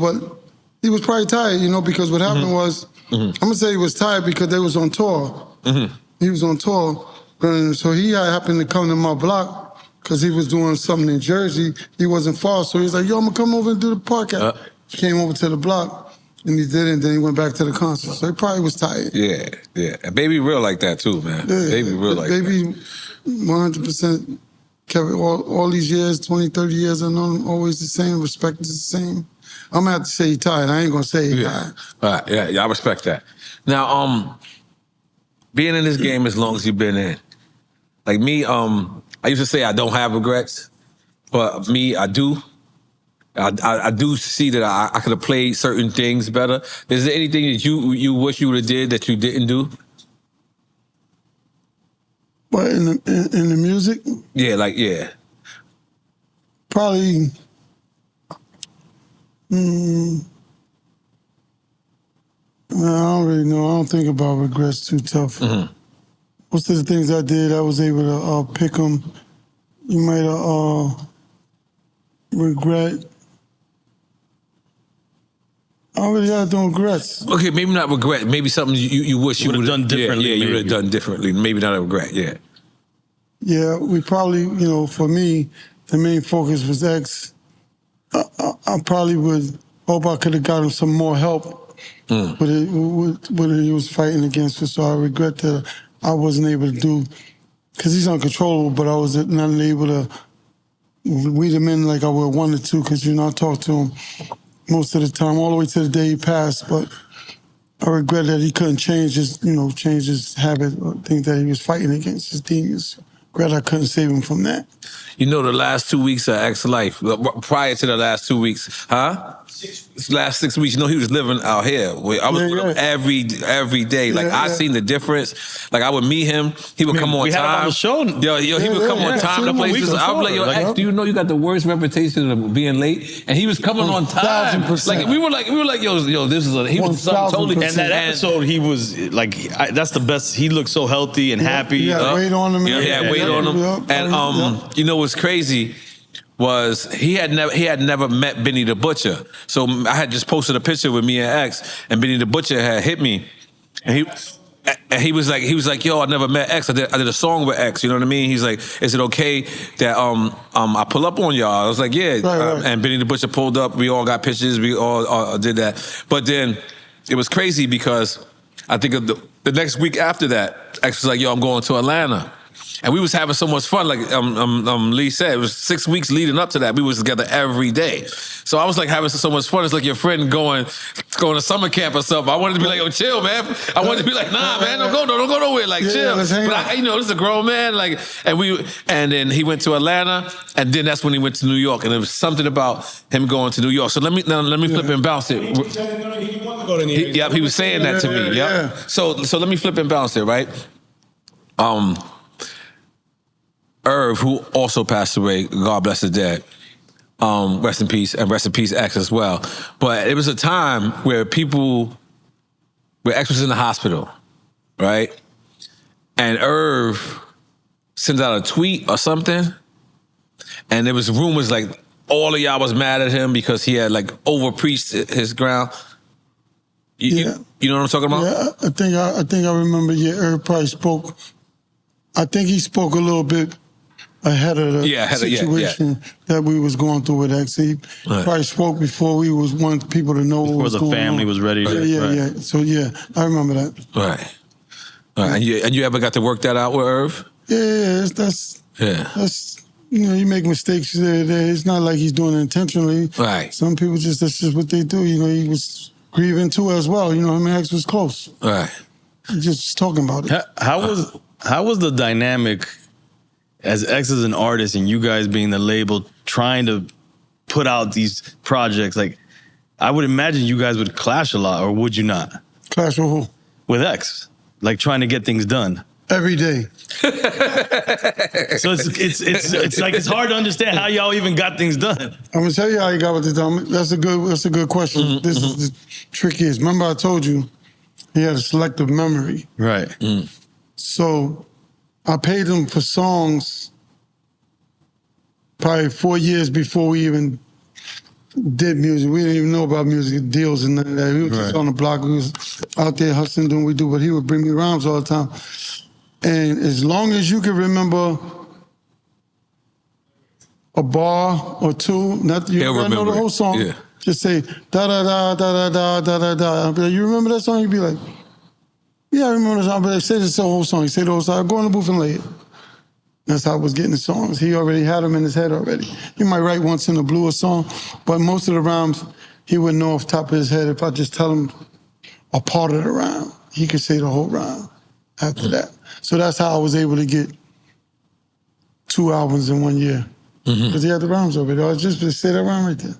Speaker 3: he was probably tired, because what happened was, I'm gonna say he was tired because they was on tour. He was on tour, and so he happened to come to my block because he was doing something in Jersey. He wasn't far, so he was like, "Yo, I'm gonna come over and do the podcast." He came over to the block, and he did it, and then he went back to the concert. So he probably was tired.
Speaker 1: Yeah. And Baby real like that too, man.
Speaker 3: Yeah,
Speaker 1: Baby real like
Speaker 3: Baby,
Speaker 1: that.
Speaker 3: 100% kept it all these years, 20, 30 years, I know him always the same, respect is the same. I'm gonna have to say he tired. I ain't gonna say he tired.
Speaker 1: All right, yeah, I respect that. Now, being in this game as long as you've been in, like me, I used to say I don't have regrets, but me, I do. I do see that I could have played certain things better. Is there anything that you wish you would have did that you didn't do?
Speaker 3: But in the music,
Speaker 1: Yeah.
Speaker 3: probably. I don't really know. I don't think about regrets too tough. Most of the things I did, I was able to pick them. You might regret. I don't really have no regrets.
Speaker 1: Okay, maybe not regret. Maybe something you wish you would have
Speaker 2: done differently.
Speaker 1: Yeah, you would have done differently. Maybe not a regret. Yeah.
Speaker 3: Yeah, we probably, for me, the main focus was X. I probably would hope I could have gotten some more help, but what he was fighting against us. So I regret that I wasn't able to do, because he's uncontrollable, but I was not able to weed him in like I would have wanted to, because, I talked to him most of the time, all the way to the day he passed. But I regret that he couldn't change his habit, or things that he was fighting against, his demons. Regret I couldn't save him from that.
Speaker 1: The last 2 weeks of X's life, prior to the last 2 weeks, last 6 weeks, he was living out here. I was with him every day. Like, I seen the difference. Like, I would meet him. He would come on
Speaker 2: we
Speaker 1: time.
Speaker 2: had him on the show.
Speaker 1: He would come on time to places. I would be like, yo, X, do you know you got the worst reputation of being late? And he was coming on time.
Speaker 3: 1,000%.
Speaker 1: Like, we were like, yo, this is he was something totally.
Speaker 3: And
Speaker 2: And that episode, he was like, that's the best. He looked so healthy and happy.
Speaker 3: He had weight on him.
Speaker 1: He had weight on him. And what's crazy was he had never met Benny the Butcher. So I had just posted a picture with me and X, and Benny the Butcher had hit me, and he was like, yo, I never met X. I did a song with X. You know what I mean? He's like, is it okay that I pull up on y'all? I was like, yeah.
Speaker 3: Right.
Speaker 1: And Benny the Butcher pulled up. We all got pictures. We all did that. But then it was crazy because I think of the next week after that, X was like, yo, I'm going to Atlanta. And we was having so much fun. Like Lee said, it was 6 weeks leading up to that. We was together every day. So I was like having so much fun. It's like your friend going to summer camp or something. I wanted to be like, yo, chill, man. I wanted to be like, nah, man, don't go nowhere. Like, chill.
Speaker 3: Let's hang out.
Speaker 1: This is a grown man. Like, and then he went to Atlanta, and then that's when he went to New York. And there was something about him going to New York. So let me flip and bounce it. He was saying that to me.
Speaker 3: Yeah.
Speaker 1: So let me flip and bounce it, right? Irv, who also passed away, God bless his dead. Rest in peace, and rest in peace, X as well. But it was a time where X was in the hospital, right? And Irv sends out a tweet or something, and there was rumors like all of y'all was mad at him because he had like over-preached his ground. You know what I'm talking about?
Speaker 3: Yeah, I think I remember. Yeah, Irv probably spoke. I think he spoke a little bit ahead of the situation that we was going through with X. He probably spoke before we was wanting people to know what was going on.
Speaker 2: Before the family was ready.
Speaker 3: Yeah. So I remember that.
Speaker 1: Right. And you ever got to work that out with Irv?
Speaker 3: Yeah, that's you make mistakes. It's not like he's doing it intentionally.
Speaker 1: Right.
Speaker 3: Some people that's just what they do. He was grieving too as well. X was close.
Speaker 1: Right.
Speaker 3: Just talking about it.
Speaker 2: How was the dynamic as X as an artist and you guys being the label trying to put out these projects? Like, I would imagine you guys would clash a lot, or would you not?
Speaker 3: Clash with who?
Speaker 2: With X. Like, trying to get things done.
Speaker 3: Every day.
Speaker 2: So it's like it's hard to understand how y'all even got things done.
Speaker 3: I'm gonna tell you how you got what they done. That's a good question. This is the trickiest. Remember I told you he had a selective memory.
Speaker 2: Right.
Speaker 3: So I paid him for songs probably 4 years before we even did music. We didn't even know about music deals and none of that. We were just on the block. We was out there hustling, doing what we do, but he would bring me rhymes all the time. And as long as you can remember a bar or two, not you gotta know the whole song.
Speaker 1: Yeah.
Speaker 3: Just say da da da da da da da da. I'll be like, you remember that song? You'd be like, yeah, I remember that song. But I say this whole song. He said the whole song. I'll go in the booth and lay it. That's how I was getting the songs. He already had them in his head already. He might write once in a blue or song, but most of the rhymes he wouldn't know off the top of his head. If I just tell him a part of the rhyme, he could say the whole rhyme after that. So that's how I was able to get 2 albums in 1 year. Because he had the rhymes already. I was just say that rhyme right there.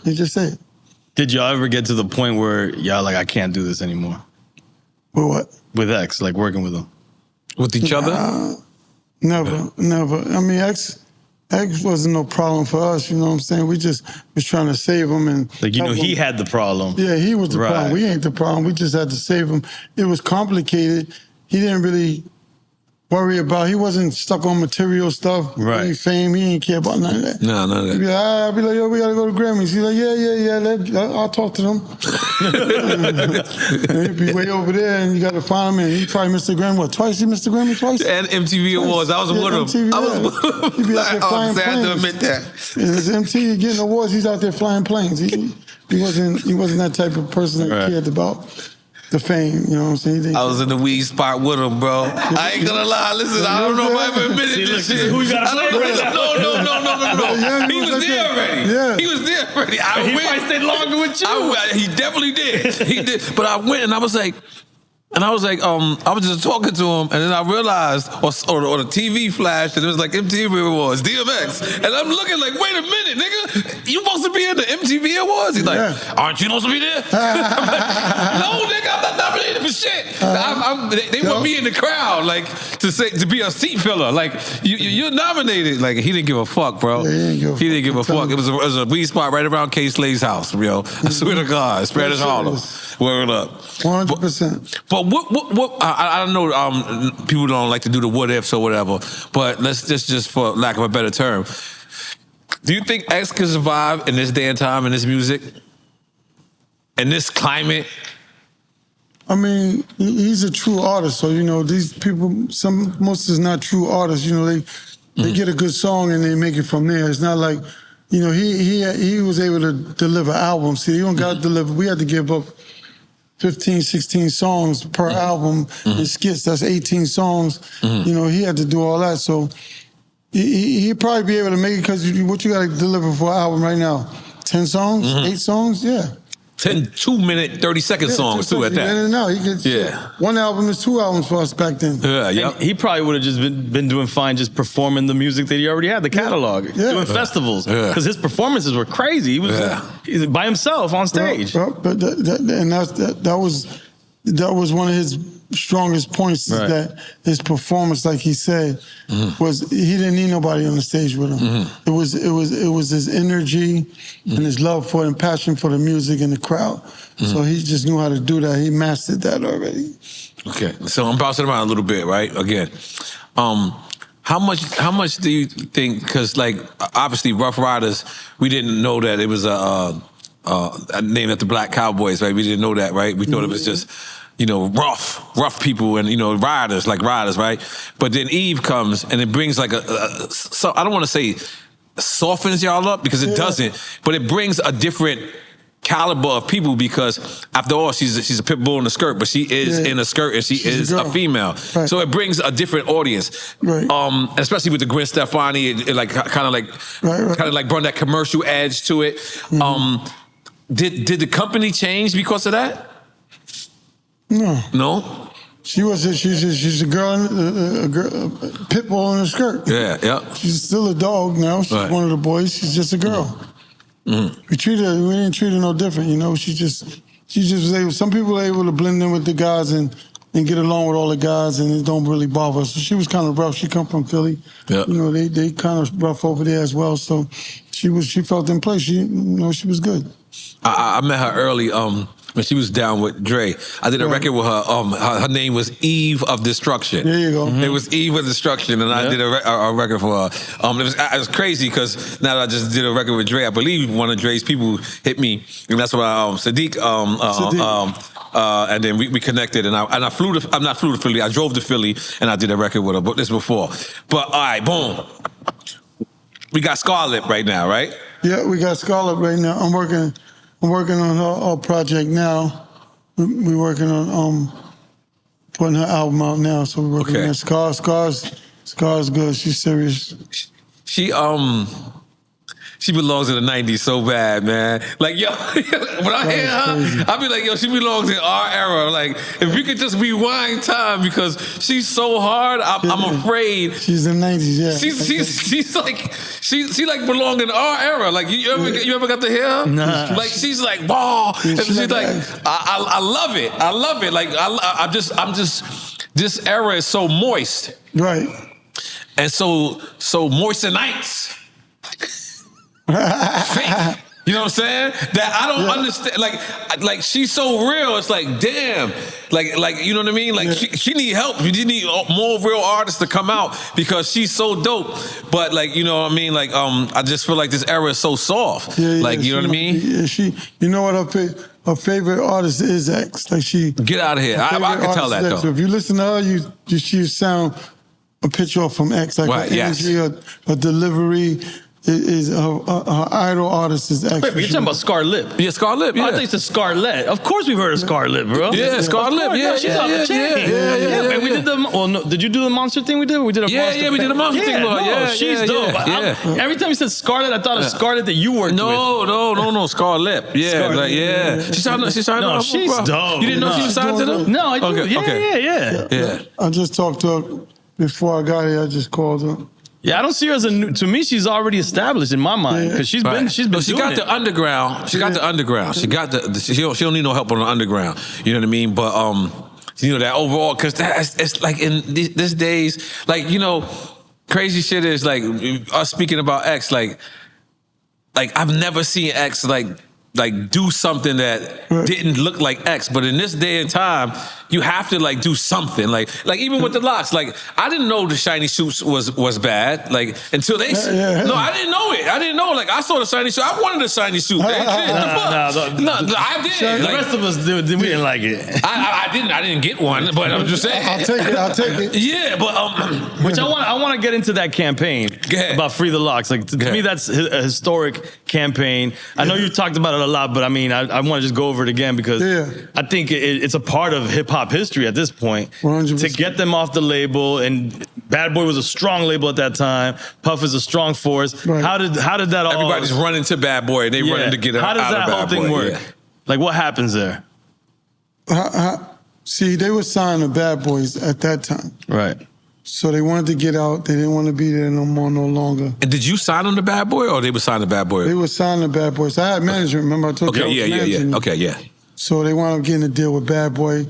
Speaker 3: He just say it.
Speaker 2: Did y'all ever get to the point where y'all like, I can't do this anymore?
Speaker 3: With what?
Speaker 2: With X, like working with him.
Speaker 1: With each other?
Speaker 3: Never. I mean, X wasn't no problem for us, you know what I'm saying? We just was trying to save him and
Speaker 2: Like, you know,
Speaker 3: help
Speaker 2: he
Speaker 3: him.
Speaker 2: had the problem.
Speaker 3: Yeah, he was the problem. We ain't the problem. We just had to save him. It was complicated. He didn't really worry about, he wasn't stuck on material stuff.
Speaker 2: Right.
Speaker 3: Any fame, he didn't care about none of that.
Speaker 1: No, none of
Speaker 3: He'd be
Speaker 1: that.
Speaker 3: like, I'd be like, yo, we gotta go to Grammys. He's like, yeah, I'll talk to them. And he'd be way over there and you gotta find him and he probably missed the Grammy, what, twice? He missed the Grammy twice?
Speaker 1: And MTV Awards. I was one of them.
Speaker 3: MTV,
Speaker 1: I was
Speaker 3: He'd be out there flying
Speaker 1: sad to
Speaker 3: planes.
Speaker 1: admit that.
Speaker 3: And his MTV getting awards, he's out there flying planes. He wasn't that type of person that cared about the fame, you know what I'm saying?
Speaker 1: I was in the weed spot with him, bro. I ain't gonna lie. Listen, I don't know if I ever admitted this shit.
Speaker 2: who you gotta
Speaker 1: I don't
Speaker 2: play
Speaker 1: know.
Speaker 2: right
Speaker 1: No.
Speaker 3: Yeah,
Speaker 1: He was there already.
Speaker 3: Yeah.
Speaker 1: He was there already. I
Speaker 2: He
Speaker 1: went.
Speaker 2: probably stayed longer with you.
Speaker 1: He definitely did. He did. But I went and I was like, I was just talking to him, and then I realized, or the TV flashed, and it was like MTV Awards, DMX, and I'm looking like, wait a minute, nigga, you supposed to be in the MTV Awards? He's like, aren't you supposed to be there? I'm like, no, nigga, I'm not nominated for shit. They want me in the crowd, like to be a seat filler, like you're nominated. Like he didn't give a fuck, bro.
Speaker 3: Yeah,
Speaker 1: he didn't give a fuck. It was a weed spot right around K. Slade's house, yo. I swear to God, spread his Harlem. Word up.
Speaker 3: 100%.
Speaker 1: But what I don't know, people don't like to do the what ifs or whatever, but let's just for lack of a better term, do you think X can survive in this day and time, in this music, in this climate?
Speaker 3: I mean, he's a true artist, so, you know, these people, most is not true artists, you know, they get a good song and they make it from there. It's not like, you know, he was able to deliver albums. See, you don't got to deliver, we had to give up 15, 16 songs per album and skits. That's 18 songs. You know, he had to do all that. So he'd probably be able to make it because what you got to deliver for an album right now? 10 songs? 8 songs? Yeah.
Speaker 1: 10 2-minute, 30-second songs too at that.
Speaker 3: No, he could, one album is 2 albums for us back then.
Speaker 1: Yeah.
Speaker 2: He probably would have just been doing fine just performing the music that he already had, the catalog, doing festivals. Because his performances were crazy. He was he's by himself on stage.
Speaker 3: But that was one of his strongest points is that his performance, like he said, was he didn't need nobody on the stage with him. It was his energy and his love for and passion for the music and the crowd. So he just knew how to do that. He mastered that already.
Speaker 1: Okay, so I'm bouncing around a little bit, right? Again, how much do you think? Because like obviously, Ruff Ryders, we didn't know that it was named after Black Cowboys, right? We didn't know that, right? We thought it was just, you know, rough people and, you know, riders, right? But then Eve comes and it brings like so I don't want to say softens y'all up because it doesn't, but it brings a different caliber of people because after all, she's a pit bull in a skirt, but she is in a skirt and she's is a female. Right. So it brings a different audience. Right. Especially with the Gwen Stefani, it like kind of like brought that commercial edge to it. Did the company change because of that? No.
Speaker 3: She's a girl, a pit bull in a skirt.
Speaker 1: Yeah.
Speaker 3: She's still a dog now. She's one of the boys. She's just a girl. We didn't treat her no different, you know. She just was able. Some people were able to blend in with the guys and and get along with all the guys, and it don't really bother us. So she was kind of rough. She come from Philly.
Speaker 1: Yeah.
Speaker 3: You know, they kind of rough over there as well. So she felt in place. She was good.
Speaker 1: I met her early when she was down with Dre. I did a record with her. Her name was Eve of Destruction.
Speaker 3: There you go.
Speaker 1: It was Eve of Destruction, and I did a record for her. It was crazy because now that I just did a record with Dre, I believe one of Dre's people hit me, and that's what Sadiq. And then we connected, and I flew to. I'm not flew to Philly. I drove to Philly, and I did a record with her. But this before. But all right, boom. We got Scarlet right now, right?
Speaker 3: Yeah, we got Scarlet right now. I'm working on her project now. We're working on putting her album out now. So we're working on Scar's good. She's serious.
Speaker 1: She belongs in the 90s so bad, man. Like, yo, when I hear her, I be like, yo, she belongs in our era. Like, if we could just rewind time, because she's so hard, I'm afraid.
Speaker 3: She's in the 90s, yeah.
Speaker 1: She like belong in our era. Like, you ever got to hear her?
Speaker 2: Nah.
Speaker 1: Like, she's like, wow. And she's like, I love it. I love it. Like, I'm just, this era is so moist.
Speaker 3: Right.
Speaker 1: And so moistenites. Fake. You know what I'm saying? That I don't understand. Like she's so real. It's like, damn. Like you know what I mean? Like she need help. You need more real artists to come out because she's so dope. But like, you know what I mean? Like I just feel like this era is so soft. Like, you know what I mean?
Speaker 3: Yeah, you know what her favorite artist is X. Like she
Speaker 1: get out of here. I can tell that though.
Speaker 3: So if you listen to her, she sound a picture off from X. Like
Speaker 1: right,
Speaker 3: her energy, her delivery. Is her idol artist is actually.
Speaker 2: Wait, but you're talking about Scarlett.
Speaker 1: Yeah, Scarlett. Yeah.
Speaker 2: Oh, I think it's Scarlett. Of course, we've heard of Scarlett, bro.
Speaker 1: Yeah, Scarlett. Yeah,
Speaker 2: she's off the chain.
Speaker 1: Yeah.
Speaker 2: Man, we did did you do the monster thing? We did. We did a monster.
Speaker 1: Yeah, we did a monster thing.
Speaker 2: No, she's dope. Every time you said Scarlett, I thought of Scarlett that you worked with.
Speaker 1: No, Scarlett. Yeah,
Speaker 2: Scarlett.
Speaker 1: Like, yeah. She signed.
Speaker 2: No, she's dope.
Speaker 1: You didn't know she was signed to them?
Speaker 2: No, I do.
Speaker 1: Okay.
Speaker 2: Yeah.
Speaker 3: I just talked to her before I got here. I just called her.
Speaker 2: Yeah, I don't see her as a new. To me, she's already established in my mind because she's been. She
Speaker 1: got the underground. She got the underground. She got she don't need no help on the underground. You know what I mean? But you know that overall, because it's like in these days, like, you know, crazy shit is like us speaking about X. Like I've never seen X like do something that didn't look like X, but in this day and time, you have to like do something. Like even with the LOX, like I didn't know the shiny suits was bad. Like until they no, I didn't know it. I didn't know. Like I saw the shiny suit. I wanted a shiny suit. No, I did.
Speaker 2: The rest of us did. We didn't like it.
Speaker 1: I didn't get one, but I'm just saying.
Speaker 3: I'll take it.
Speaker 1: Yeah, but
Speaker 2: which I want to get into that campaign about Free the LOX. Like to me, that's a historic campaign. I know you talked about it a lot, but I mean, I want to just go over it again because I think it's a part of hip hop history at this point
Speaker 3: 100%.
Speaker 2: to get them off the label. And Bad Boy was a strong label at that time. Puff is a strong force. Right. How did that all?
Speaker 1: Everybody's running to Bad Boy. They running to get it out of Bad Boy.
Speaker 2: How does that whole thing work?
Speaker 1: Yeah.
Speaker 2: Like what happens there?
Speaker 3: See, they were signed to Bad Boys at that time.
Speaker 2: Right.
Speaker 3: So they wanted to get out. They didn't want to be there no longer.
Speaker 1: And did you sign them to Bad Boy, or they were signed to Bad Boy?
Speaker 3: They were signed to Bad Boys. I had management. Remember I told you?
Speaker 1: Okay, yeah.
Speaker 3: So they wound up getting a deal with Bad Boy.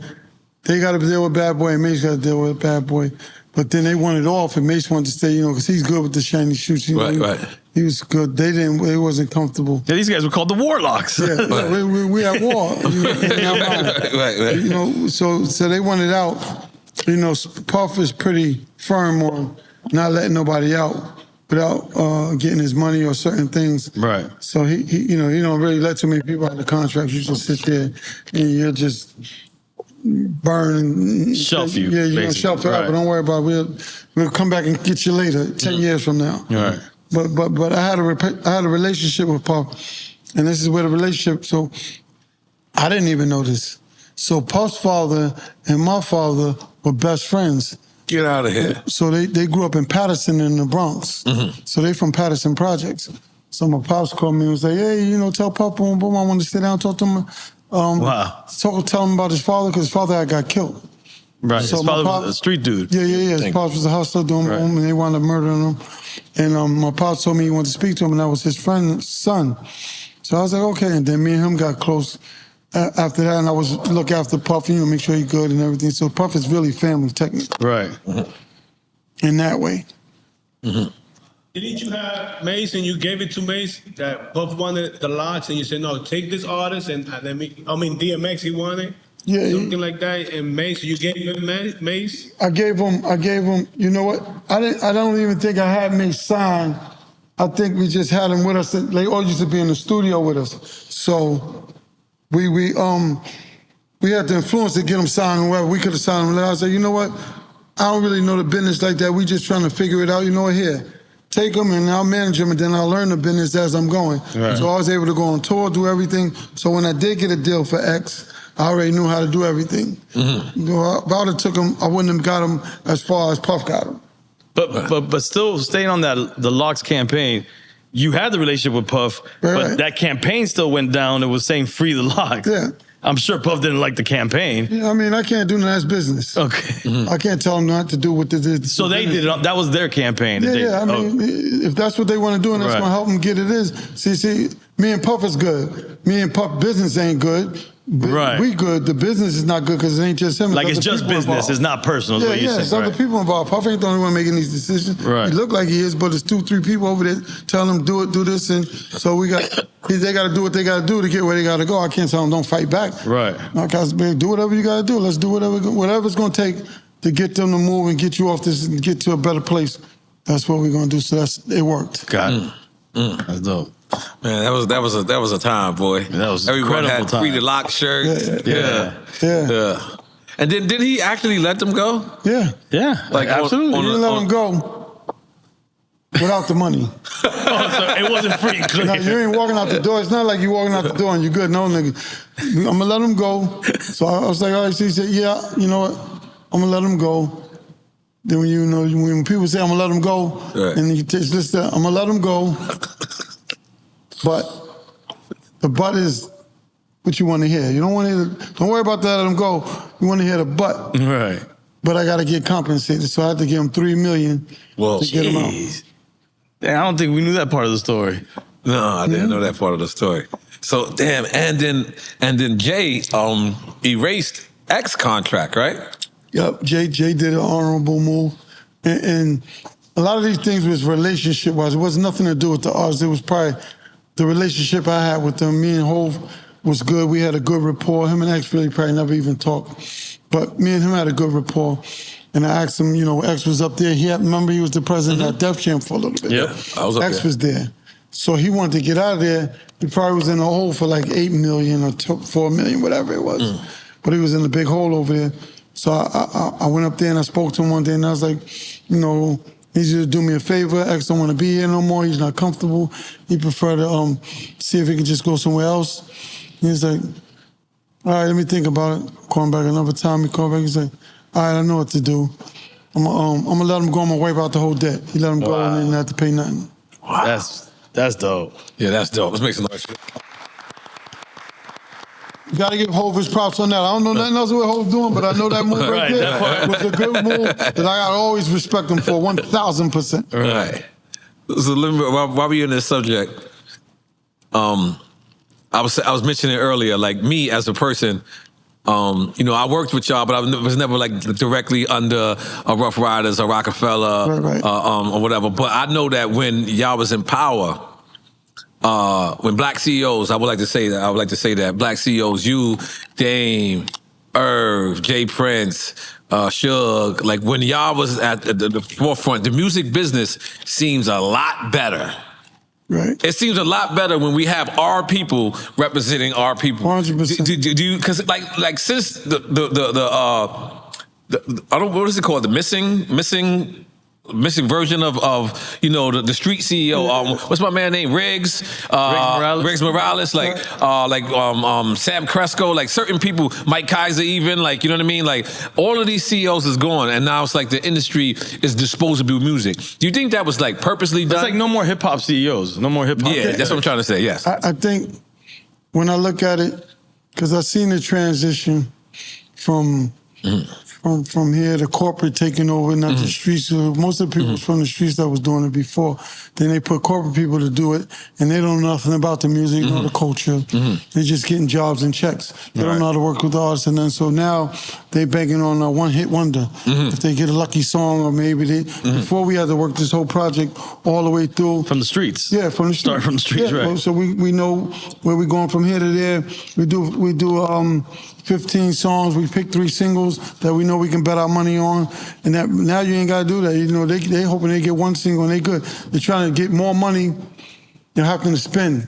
Speaker 3: They got a deal with Bad Boy, and Mace got a deal with Bad Boy. But then they wanted off, and Mace wanted to stay, you know, because he's good with the shiny shoes. You know,
Speaker 1: right.
Speaker 3: He was good. They wasn't comfortable.
Speaker 2: Yeah, these guys were called the Warlocks.
Speaker 3: Yeah, we at war.
Speaker 1: Right.
Speaker 3: You know, so they wanted out. You know, Puff is pretty firm on not letting nobody out without getting his money or certain things.
Speaker 2: Right.
Speaker 3: So he you know, he don't really let too many people out of the contract. You just sit there and you'll just burn and
Speaker 2: shelf you.
Speaker 3: Yeah, you're gonna shelf it out, but don't worry about it. We'll come back and get you later, 10 years from now.
Speaker 2: Right.
Speaker 3: But I had a relationship with Puff, and this is where the relationship. So I didn't even know this. So Puff's father and my father were best friends.
Speaker 1: Get out of here.
Speaker 3: So they grew up in Patterson in the Bronx. Mm-hmm. So they from Patterson Projects. So my pops called me and was like, hey, you know, tell Pop, boom, I want to sit down and talk to him. Tell him about his father, because his father had got killed.
Speaker 2: Right, so his father was a street dude.
Speaker 3: Yeah. His pops was a hustler doing boom, and they wound up murdering him. And my pops told me he wanted to speak to him, and that was his friend's son. So I was like, okay. And then me and him got close. after that, and I was look after Puff, make sure he's good and everything. So Puff is really family, technically.
Speaker 2: Right.
Speaker 3: In that way.
Speaker 4: Didn't you have Mace and you gave it to Mace that Puff wanted the LOX and you said, no, take this artist and let me, DMX, he wanted?
Speaker 3: Yeah.
Speaker 4: Something like that. And Mace, you gave him Mace?
Speaker 3: I gave him, you know what? I don't even think I had Mace signed. I think we just had him with us. They all used to be in the studio with us. So we had the influence to get him signed. Wherever we could have signed him. I said, you know what? I don't really know the business like that. We just trying to figure it out. You know what? Here, take them and I'll manage them, and then I'll learn the business as I'm going. Right. So I was able to go on tour, do everything. So when I did get a deal for X, I already knew how to do everything. Mm-hmm. You know, if I would have took him, I wouldn't have got him as far as Puff got him.
Speaker 2: But still staying on the LOX campaign, you had the relationship with Puff, but that campaign still went down. It was saying free the LOX.
Speaker 3: Yeah.
Speaker 2: I'm sure Puff didn't like the campaign.
Speaker 3: Yeah, I mean, I can't do none of that's business.
Speaker 2: Okay.
Speaker 3: Mm-hmm. I can't tell them not to do what they did.
Speaker 2: So they did it. That was their campaign.
Speaker 3: Yeah, I mean, if that's what they want to do and that's going to help them get it is. See, me and Puff is good. Me and Puff business ain't good.
Speaker 2: Right.
Speaker 3: We good. The business is not good because it ain't just him.
Speaker 2: Like it's just business.
Speaker 3: Involved.
Speaker 2: It's not personal.
Speaker 3: Yeah, it's other people involved. Puff ain't the only one making these decisions.
Speaker 2: Right.
Speaker 3: He look like he is, but it's 2-3 people over there telling him do this, and so they got to do what they got to do to get where they got to go. I can't tell them don't fight back.
Speaker 2: Right.
Speaker 3: Like I said, do whatever you got to do. Let's do whatever it's going to take to get them to move and get you off this and get to a better place. That's what we're going to do. So it worked.
Speaker 2: Got it. That's dope.
Speaker 1: Man, that was a time, boy.
Speaker 2: That was
Speaker 1: everyone
Speaker 2: incredible
Speaker 1: had
Speaker 2: time.
Speaker 1: free the LOX shirt.
Speaker 3: Yeah.
Speaker 1: And then did he actually let them go?
Speaker 3: Yeah.
Speaker 1: Like
Speaker 3: absolutely. He didn't let them go without the money.
Speaker 2: So it wasn't free.
Speaker 3: No, you ain't walking out the door. It's not like you walking out the door and you're good. No, nigga. I'm gonna let him go. So I was like, all right. So he said, yeah. You know what? I'm gonna let him go. Then when people say I'm gonna let him go, and you just listen, I'm gonna let him go. But the but is what you want to hear. You don't want to. Don't worry about that. Let him go. You want to hear the but.
Speaker 2: Right.
Speaker 3: But I got to get compensated, so I had to give him $3 million to get him out.
Speaker 2: Damn, I don't think we knew that part of the story.
Speaker 1: No, I didn't know that part of the story. So damn, and then Jay erased X contract, right?
Speaker 3: Yep, Jay did an honorable move, and a lot of these things was relationship-wise. It wasn't nothing to do with the artists. It was probably the relationship I had with them. Me and Hov was good. We had a good rapport. Him and X really probably never even talked, but me and him had a good rapport. And I asked him, X was up there. Remember he was the president at Def Jam for a little bit.
Speaker 1: Yeah, I was up there.
Speaker 3: X was there. So he wanted to get out of there. He probably was in a hole for like $8 million or $4 million, whatever it was. But he was in a big hole over there. So I went up there and I spoke to him one day and I was like, need you to do me a favor. X don't want to be here no more. He's not comfortable. He prefer to see if he can just go somewhere else. And he's like, all right, let me think about it. Call him back another time. He called back. He's like, all right, I know what to do. I'm gonna let him go. I'm gonna wipe out the whole debt. He let him go and didn't have to pay nothing.
Speaker 1: Wow.
Speaker 2: That's dope.
Speaker 1: Yeah, that's dope. Let's make some noise.
Speaker 3: You gotta give Hov his props on that. I don't know nothing else what Hov's doing, but I know that move right there was a good move that I gotta always respect him for 1,000%.
Speaker 1: Right. So while we're in this subject, I was mentioning earlier, like me as a person, I worked with y'all, but I was never like directly under a Ruff Ryders or Rockefeller or whatever. But I know that when y'all was in power, when black CEOs, I would like to say that black CEOs, you, Dame, Irv, Jay Prince, Suge, like when y'all was at the forefront, the music business seems a lot better.
Speaker 3: Right.
Speaker 1: It seems a lot better when we have our people representing our people.
Speaker 3: 100%.
Speaker 1: Do you, because like since the I don't, what is it called? The missing version of the street CEO. What's my man name? Riggs Morales. Like Sam Cresco. Like certain people, Mike Kaiser even. Like, you know what I mean? Like all of these CEOs is gone, and now it's like the industry is disposable music. Do you think that was like purposely done?
Speaker 2: It's like no more hip hop CEOs. No more hip hop.
Speaker 1: Yeah, that's what I'm trying to say. Yes.
Speaker 3: I think when I look at it, because I've seen the transition from from here, the corporate taking over, not the streets. Most of the people was from the streets that was doing it before. Then they put corporate people to do it, and they don't know nothing about the music, nor the culture. They're just getting jobs and checks. They don't know how to work with the artists, and then so now they begging on a one-hit wonder. If they get a lucky song, or maybe they. Before we had to work this whole project all the way through
Speaker 2: from the streets.
Speaker 3: Yeah, from the streets.
Speaker 2: Start from the streets, right?
Speaker 3: So we know where we're going from here to there. We do 15 songs. We pick 3 singles that we know we can bet our money on, and that now you ain't got to do that. You know, they hoping they get 1 single and they good. They're trying to get more money than having to spend.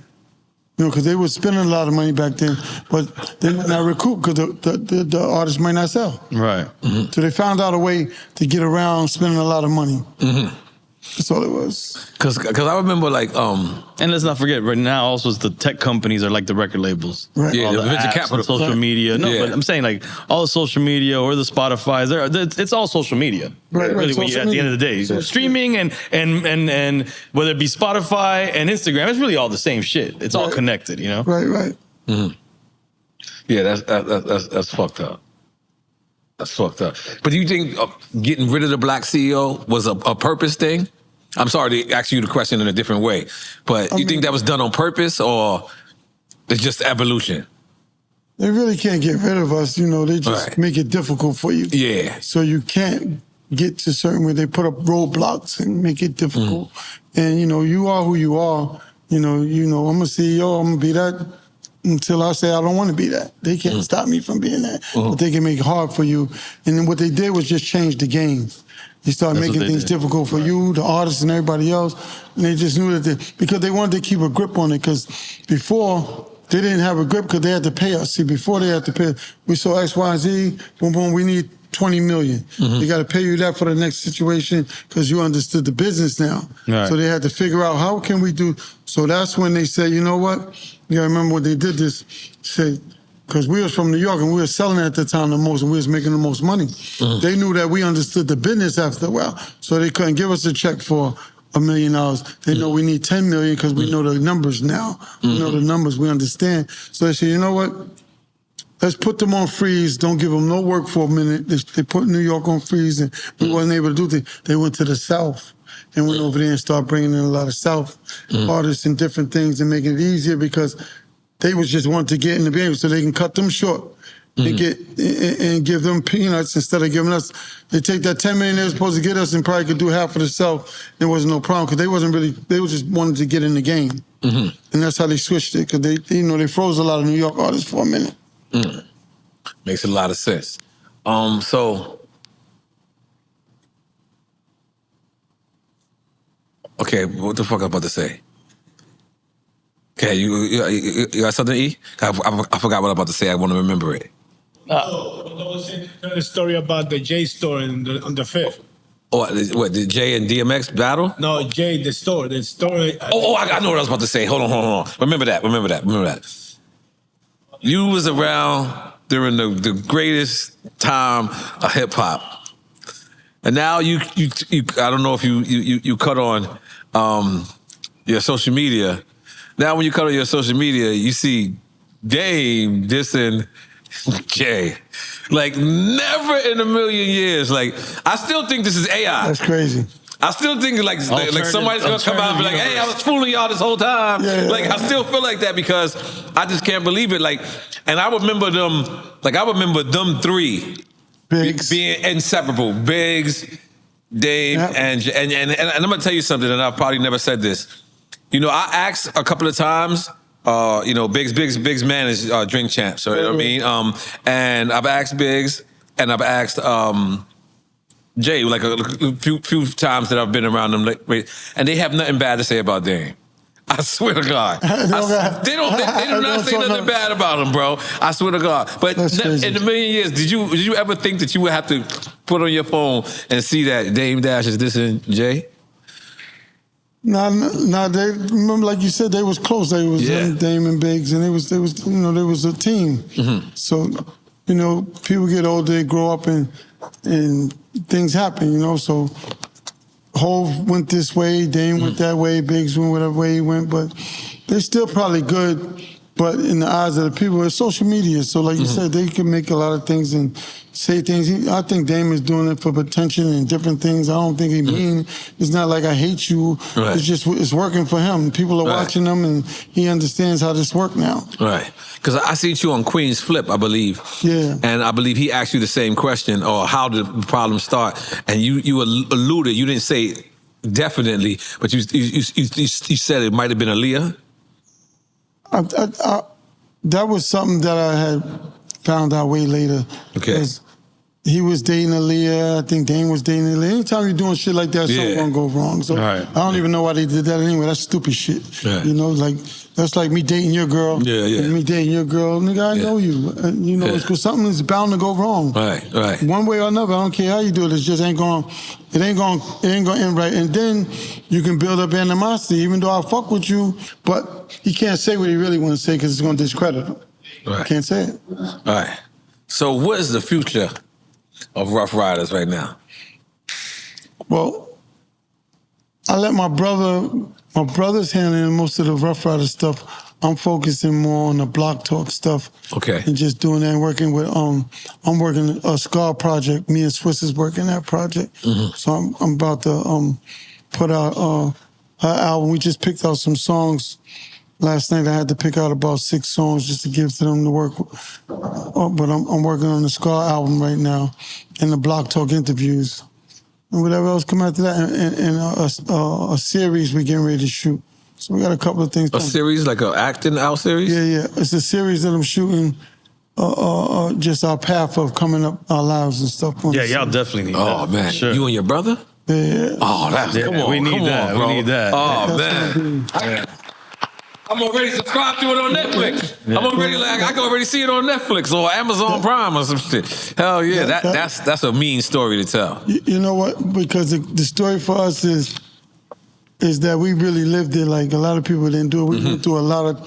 Speaker 3: You know, because they were spending a lot of money back then, but they might not recoup because the artists might not sell.
Speaker 2: Right.
Speaker 3: So they found out a way to get around spending a lot of money. That's all it was.
Speaker 1: Because I remember like
Speaker 2: and let's not forget right now also the tech companies are like the record labels.
Speaker 3: Right.
Speaker 1: Yeah,
Speaker 2: all
Speaker 1: the
Speaker 2: the
Speaker 1: venture
Speaker 2: apps
Speaker 1: capital.
Speaker 2: and social media. No,
Speaker 1: Yeah.
Speaker 2: but I'm saying like all the social media or the Spotify's, it's all social media.
Speaker 3: Right,
Speaker 2: Really, when
Speaker 3: social
Speaker 2: at the end of the day,
Speaker 3: media.
Speaker 2: streaming and whether it be Spotify and Instagram, it's really all the same shit. It's all
Speaker 3: Right.
Speaker 2: connected, you know.
Speaker 3: Right.
Speaker 1: Yeah, that's fucked up. That's fucked up. But do you think getting rid of the black CEO was a purpose thing? I'm sorry to ask you the question in a different way, but you think that was done on purpose or it's just evolution?
Speaker 3: They really can't get rid of us. You know, they just
Speaker 1: Right.
Speaker 3: make it difficult for you.
Speaker 1: Yeah.
Speaker 3: So you can't get to certain where they put up roadblocks and make it difficult. And you know, you are who you are. You know, I'm a CEO. I'm gonna be that until I say I don't want to be that. They can't stop me from being that, but they can make it hard for you. And then what they did was just change the game. They started
Speaker 2: That's what
Speaker 3: making
Speaker 2: they
Speaker 3: things
Speaker 2: did.
Speaker 3: difficult for you, the artists, and everybody else. And they just knew that because they wanted to keep a grip on it. Because before they didn't have a grip because they had to pay us. See, before they had to pay, we saw X, Y, Z. Boom, boom. We need 20 million. They got to pay you that for the next situation because you understood the business now.
Speaker 2: Right.
Speaker 3: So they had to figure out how can we do. So that's when they said, you know what? You got to remember when they did this. Said, because we was from New York and we were selling at the time the most and we was making the most money. They knew that we understood the business after a while. So they couldn't give us a check for $1 million. They know we need 10 million because we know the numbers now. We know the numbers, we understand. So they said, you know what? Let's put them on freeze. Don't give them no work for a minute. They put New York on freeze and we wasn't able to do things. They went to the South and went over there and started bringing in a lot of South artists and different things and making it easier because they was just wanting to get in the game so they can cut them short and give them peanuts instead of giving us. They take that 10 million they were supposed to get us and probably could do half of the South. There wasn't no problem because they wasn't really. They was just wanted to get in the game, and that's how they switched it because they froze a lot of New York artists for a minute.
Speaker 1: Makes a lot of sense. So, okay, what the fuck I'm about to say? Okay, you got something, E? I forgot what I'm about to say. I want to remember it.
Speaker 4: The story about the J store on the 5th.
Speaker 1: Oh, what, the J and DMX battle?
Speaker 4: No, J, the store. The store.
Speaker 1: I know what I was about to say. Hold on. Remember that. You was around during the greatest time of hip hop. And now you I don't know if you cut on your social media. Now when you cut on your social media, you see Dame dissing Jay. Like never in a million years. Like I still think this is AI.
Speaker 3: That's crazy.
Speaker 1: I still think like somebody's gonna come out and be like, "Hey, I was fooling y'all this whole time."
Speaker 3: Yeah.
Speaker 1: Like I still feel like that because I just can't believe it. Like, and I remember them. Like I remember them three being inseparable. Biggs, Dame,
Speaker 3: Yep.
Speaker 1: and I'm gonna tell you something, and I've probably never said this. You know, I asked a couple of times. Biggs man is drink champ. So you know what I mean. And I've asked Biggs, and I've asked Jay like a few times that I've been around them, and they have nothing bad to say about Dame. I swear to God, they do not say nothing bad about him, bro. I swear to God. But in a million years, did you ever think that you would have to put on your phone and see that Dame Dash is dissing Jay?
Speaker 3: Nah, they remember like you said, they was close. They was Dame and Biggs, and they was a team. So, people get older, they grow up, and things happen. So Hov went this way, Dame went that way, Biggs went whatever way he went, but they're still probably good But in the eyes of the people, it's social media. So like you said, they can make a lot of things and say things. I think Dame is doing it for attention and different things. I don't think he mean. It's not like I hate you.
Speaker 1: Right.
Speaker 3: It's just, it's working for him. People are watching him and he understands how this work now.
Speaker 1: Right. Because I seen you on Queen's Flip, I believe.
Speaker 3: Yeah.
Speaker 1: And I believe he asked you the same question, or how did the problem start? And you alluded, you didn't say definitely, but you said it might have been Aaliyah.
Speaker 3: That was something that I had found out way later.
Speaker 1: Okay.
Speaker 3: 'Cause he was dating Aaliyah. I think Dame was dating Aaliyah. Anytime you're doing shit like that, something's gonna go wrong. So
Speaker 2: Right.
Speaker 3: I don't even know why they did that anyway. That's stupid shit.
Speaker 1: Right.
Speaker 3: You know, like that's like me dating your girl.
Speaker 1: Yeah, yeah.
Speaker 3: And me dating your girl. Nigga, I know you. You know, it's because something is bound to go wrong.
Speaker 1: Right, right.
Speaker 3: One way or another, I don't care how you do it. It just ain't going. It ain't going to end right. And then you can build up animosity, even though I fuck with you, but he can't say what he really want to say because it's going to discredit him.
Speaker 1: Right.
Speaker 3: Can't say it.
Speaker 1: All right. So what is the future of Ruff Ryders right now?
Speaker 3: Well, I let my brother's handling most of the Ruff Ryders stuff. I'm focusing more on the block talk stuff.
Speaker 1: Okay.
Speaker 3: And just doing that and working with, I'm working a Scar project. Me and Swizz is working that project. So I'm about to put out her album. We just picked out some songs. Last night I had to pick out about 6 songs just to give to them to work with. But I'm working on the Scar album right now and the block talk interviews. And whatever else come after that. And a series we're getting ready to shoot. So we got a couple of things.
Speaker 1: A series, like an acting out series?
Speaker 3: Yeah. It's a series that I'm shooting, just our path of coming up our lives and stuff.
Speaker 2: Yeah, y'all definitely need that.
Speaker 1: Oh, man.
Speaker 2: Sure.
Speaker 1: You and your brother?
Speaker 3: Yeah.
Speaker 1: Oh, that's, come on.
Speaker 2: we need that.
Speaker 1: bro.
Speaker 2: We need that.
Speaker 1: Oh, man. I'm already subscribed to it on Netflix. I'm already like, I can already see it on Netflix or Amazon Prime or some shit. Hell yeah, that's a mean story to tell.
Speaker 3: You know what? Because the story for us is that we really lived it. Like a lot of people didn't do it. We went through a lot of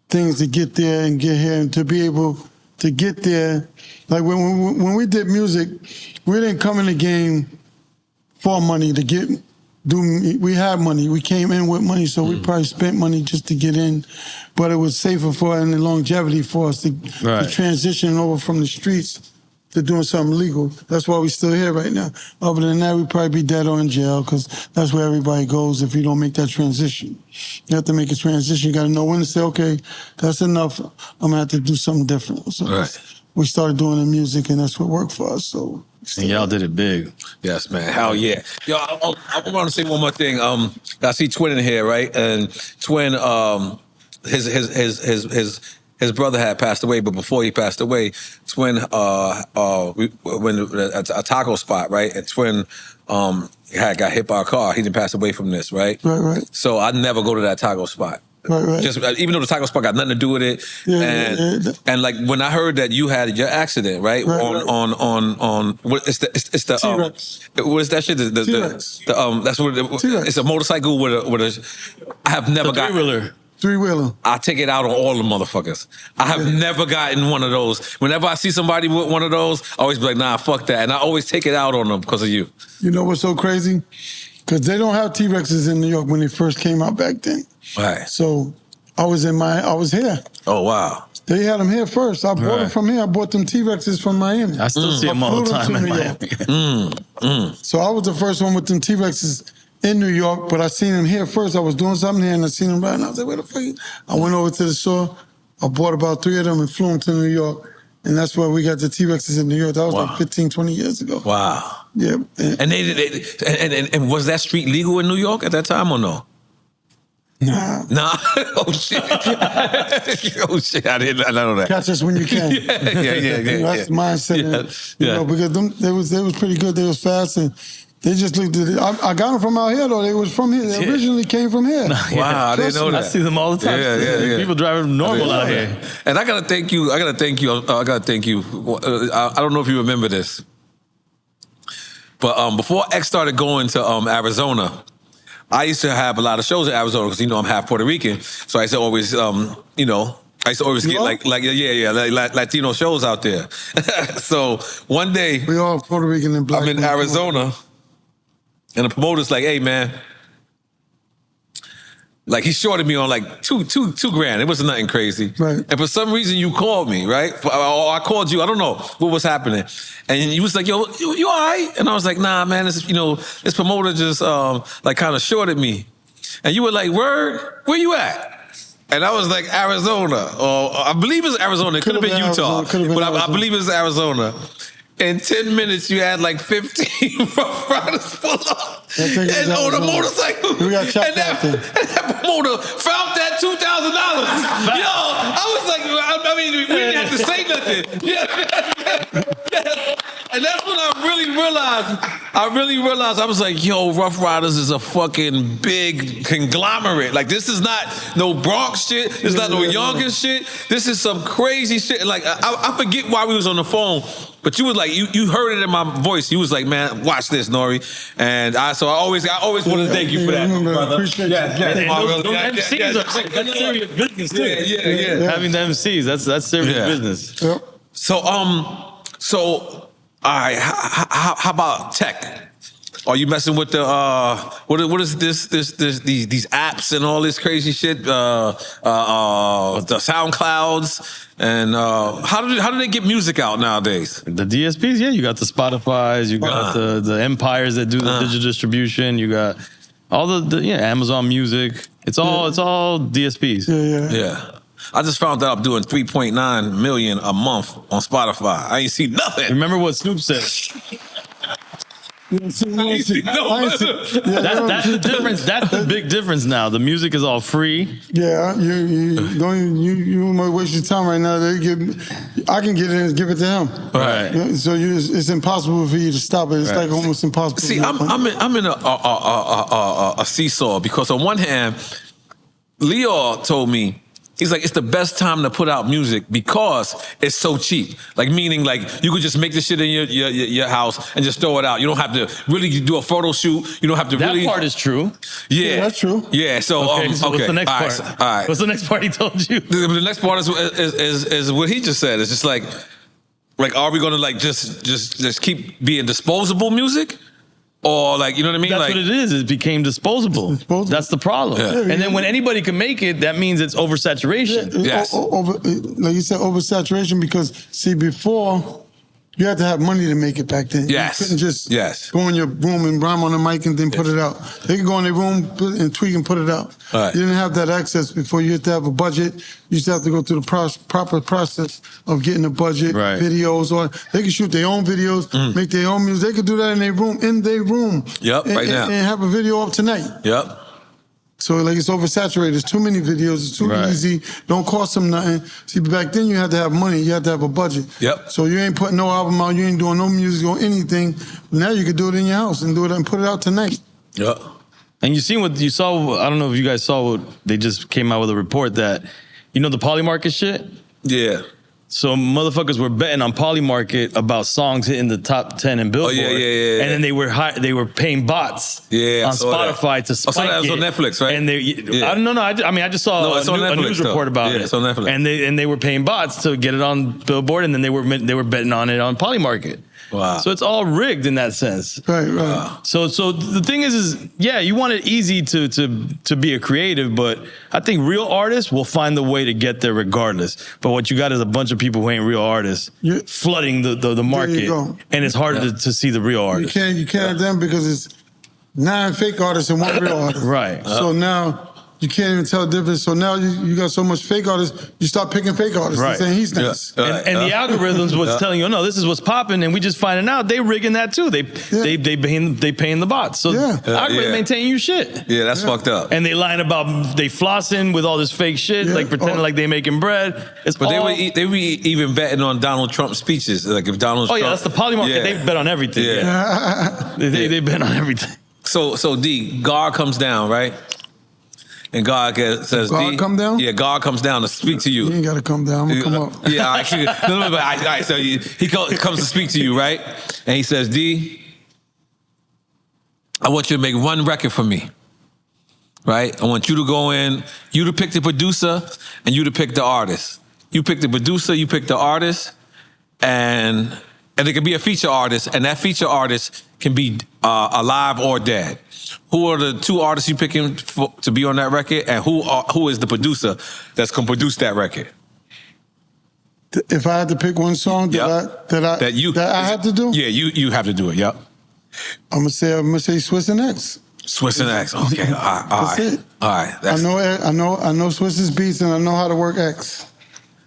Speaker 3: things to get there and get here, and to be able to get there. Like when we did music, we didn't come in the game for money to get. We had money. We came in with money, so we probably spent money just to get in. But it was safer for and the longevity for us to transition over from the streets to doing something legal. That's why we're still here right now. Other than that, we'd probably be dead or in jail because that's where everybody goes if you don't make that transition. You have to make a transition. You got to know when to say, okay, that's enough. I'm going to have to do something different. So we started doing the music, and that's what worked for us. So.
Speaker 2: And y'all did it big.
Speaker 1: Yes, man. Hell yeah. Yo, I want to say one more thing. I see Twin in here, right? And Twin, his brother had passed away, but before he passed away, Twin we went to a taco spot, right? And Twin had got hit by a car. He didn't pass away from this, right?
Speaker 3: Right.
Speaker 1: So I never go to that taco spot.
Speaker 3: Right.
Speaker 1: Just even though the taco spot got nothing to do with it, and like when I heard that you had your accident, right? On what it's the
Speaker 3: T-Rex.
Speaker 1: What is that shit?
Speaker 3: T-Rex.
Speaker 1: That's what it's a motorcycle with a. I have never got
Speaker 3: three-wheeler.
Speaker 1: I take it out on all the motherfuckers. I have never gotten one of those. Whenever I see somebody with one of those, I always be like, nah, fuck that, and I always take it out on them because of you.
Speaker 3: You know what's so crazy? Because they don't have T-Rexes in New York when they first came out back then.
Speaker 1: Right.
Speaker 3: So I was here.
Speaker 1: Oh, wow.
Speaker 3: They had them here first. I bought them from here. I bought them T-Rexes from Miami.
Speaker 2: I still see them all the time in Miami.
Speaker 3: So I was the first one with them T-Rexes in New York, but I seen them here first. I was doing something here and I seen them right, and I was like, where the fuck? I went over to the store. I bought about 3 of them and flew them to New York. And that's where we got the T-Rexes in New York. That was like 15, 20 years ago.
Speaker 1: Wow.
Speaker 3: Yeah.
Speaker 1: And was that street legal in New York at that time or no?
Speaker 3: Nah.
Speaker 1: Oh shit. Oh shit. I didn't know that.
Speaker 3: Catch us when you can.
Speaker 1: Yeah.
Speaker 3: That's the mindset. You know, because they was pretty good. They was fast, and they just looked at it. I got them from out here though. They was from here. They originally came from here.
Speaker 1: Wow, I didn't know that.
Speaker 2: I see them all the time.
Speaker 1: Yeah.
Speaker 2: People driving normal out here.
Speaker 1: And I gotta thank you. I don't know if you remember this, but before X started going to Arizona, I used to have a lot of shows in Arizona because I'm half Puerto Rican, so I used to always I used to always get like Latino shows out there. So one day
Speaker 3: we all Puerto Rican and black.
Speaker 1: I'm in Arizona, and the promoter's like, "Hey man, Like he shorted me on like two grand. It wasn't nothing crazy.
Speaker 3: Right.
Speaker 1: And for some reason you called me, right? Or I called you. I don't know what was happening. And you was like, yo, you all right? And I was like, nah, man. This promoter just like kind of shorted me. And you were like, word? Where you at? And I was like, Arizona. Or I believe it's Arizona. It could have been Utah. But I believe it's Arizona. In 10 minutes, you had like 15 Ruff Ryders pull up and on a motorcycle.
Speaker 3: We got chopped
Speaker 1: and that promoter found that $2,000. Yo, I was like, I mean, we didn't have to say nothing. Yeah. And that's when I really realized, I was like, yo, Ruff Ryders is a fucking big conglomerate. Like, this is not no Bronx shit. This is not no Yonkers shit. This is some crazy shit. Like, I forget why we was on the phone. But you was like, you heard it in my voice. You was like, man, watch this, N.O.R.E. And I always want to thank you for that, brother.
Speaker 3: Appreciate you.
Speaker 2: Those MCs that's serious business too.
Speaker 1: Yeah.
Speaker 2: Having the MCs, that's serious business.
Speaker 3: Yep.
Speaker 1: So, all right, how about tech? Are you messing with the what is these apps and all this crazy shit? The SoundClouds and how do they get music out nowadays?
Speaker 2: The DSPs, yeah, you got the Spotify's, you got the empires that do the digital distribution, you got all the Amazon Music. It's all DSPs.
Speaker 1: Yeah. I just found out I'm doing 3.9 million a month on Spotify. I ain't seen nothing.
Speaker 2: Remember what Snoop said? That's the difference. That's the big difference now. The music is all free.
Speaker 3: Yeah, you might waste your time right now. I can get it and give it to him.
Speaker 2: Right.
Speaker 3: So it's impossible for you to stop it. It's like almost impossible.
Speaker 1: See, I'm in a seesaw because on one hand, Lyor told me, he's like, it's the best time to put out music because it's so cheap. Like, meaning, like, you could just make the shit in your house and just throw it out. You don't have to really do a photo shoot. You don't have to really...
Speaker 2: That part is true.
Speaker 1: Yeah.
Speaker 3: That's true.
Speaker 1: Yeah, so...
Speaker 2: So what's the next part?
Speaker 1: All right.
Speaker 2: What's the next part he told you?
Speaker 1: The next part is what he just said. It's just like, are we going to, like, just keep being disposable music? Or like, you know what I mean?
Speaker 2: That's
Speaker 1: like,
Speaker 2: what it is. It became disposable. That's the problem.
Speaker 1: Yeah.
Speaker 2: And then when anybody can make it, that means it's oversaturation.
Speaker 1: Yes.
Speaker 3: Like you said, oversaturation, because, see, before, you had to have money to make it back then.
Speaker 1: Yes.
Speaker 3: You couldn't just
Speaker 1: Yes.
Speaker 3: go in your room and rhyme on the mic and then put it out. They could go in their room and tweak and put it out.
Speaker 1: Right.
Speaker 3: You didn't have that access before. You had to have a budget. You used to have to go through the proper process of getting a budget, videos, or they could shoot their own videos, make their own music. They could do that in their room.
Speaker 1: Yep, right now.
Speaker 3: And have a video up tonight.
Speaker 1: Yep.
Speaker 3: So like it's oversaturated. It's too many videos. It's too easy. Don't cost them nothing. See, back then you had to have money. You had to have a budget.
Speaker 1: Yep.
Speaker 3: So you ain't putting no album out. You ain't doing no music or anything. Now you could do it in your house and do it and put it out tonight.
Speaker 1: Yep.
Speaker 2: And you saw, I don't know if you guys saw what they just came out with a report that, you know, the Polymarket shit?
Speaker 1: Yeah.
Speaker 2: So motherfuckers were betting on Polymarket about songs hitting the top 10 in Billboard.
Speaker 1: Oh, yeah.
Speaker 2: And then they were paying bots on Spotify to spike
Speaker 1: that was
Speaker 2: it.
Speaker 1: on Netflix, right?
Speaker 2: And I don't know. I just saw a news report about it.
Speaker 1: It's on Netflix.
Speaker 2: And they were paying bots to get it on Billboard, and then they were betting on it on Polymarket.
Speaker 1: Wow.
Speaker 2: So it's all rigged in that sense.
Speaker 3: Right.
Speaker 2: So the thing is yeah, you want it easy to be a creative, but I think real artists will find the way to get there regardless. But what you got is a bunch of people who ain't real artists flooding the market, and it's hard to see the real artists.
Speaker 3: You can't have them because it's 9 fake artists and 1 real artist.
Speaker 2: Right.
Speaker 3: So now you can't even tell the difference. So now you got so much fake artists, you start picking fake artists and saying he's nice.
Speaker 2: And the algorithms was telling you, no, this is what's popping, and we just finding out they rigging that too. They paying the bots. So algorithm ain't telling you shit.
Speaker 1: Yeah, that's fucked up.
Speaker 2: And they lying about they flossing with all this fake shit, like pretending like they making bread.
Speaker 1: But they were even betting on Donald Trump's speeches. Like if Donald Trump.
Speaker 2: Oh yeah, that's the Polymarket. They bet on everything.
Speaker 1: Yeah.
Speaker 2: They bet on everything.
Speaker 1: So D, God comes down, right? And God says,
Speaker 3: God come down?
Speaker 1: Yeah, God comes down to speak to you.
Speaker 3: You ain't got to come down. I'm going to come up.
Speaker 1: Yeah, actually, all right, so he comes to speak to you, right? And he says, D, I want you to make one record for me, right? I want you to go in, you to pick the producer, and you to pick the artist. You pick the producer, you pick the artist, and and it can be a feature artist, and that feature artist can be alive or dead. Who are the 2 artists you picking to be on that record, and who is the producer that's gonna produce that record?
Speaker 3: If I had to pick one song that I have to do,
Speaker 1: yeah, you have to do it. Yep.
Speaker 3: I'm gonna say Swizz and X.
Speaker 1: Swizz and X. Okay. All right.
Speaker 3: That's it.
Speaker 1: All right.
Speaker 3: I know Swizz Beatz, and I know how to work X.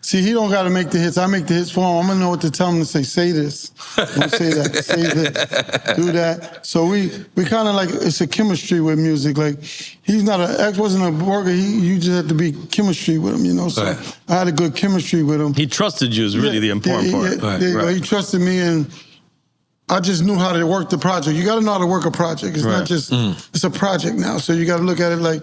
Speaker 3: See, he don't got to make the hits. I make the hits for him. I'm gonna know what to tell him to say. Say this. Don't say that. Say this. Do that. So we kind of like, it's a chemistry with music. Like, X wasn't a worker. You just had to be chemistry with him, you know. So
Speaker 1: right.
Speaker 3: I had a good chemistry with him.
Speaker 2: He trusted you is really the important part.
Speaker 3: He trusted me, and I just knew how to work the project. You got to know how to work a project. It's not just, it's a project now. So you got to look at it like,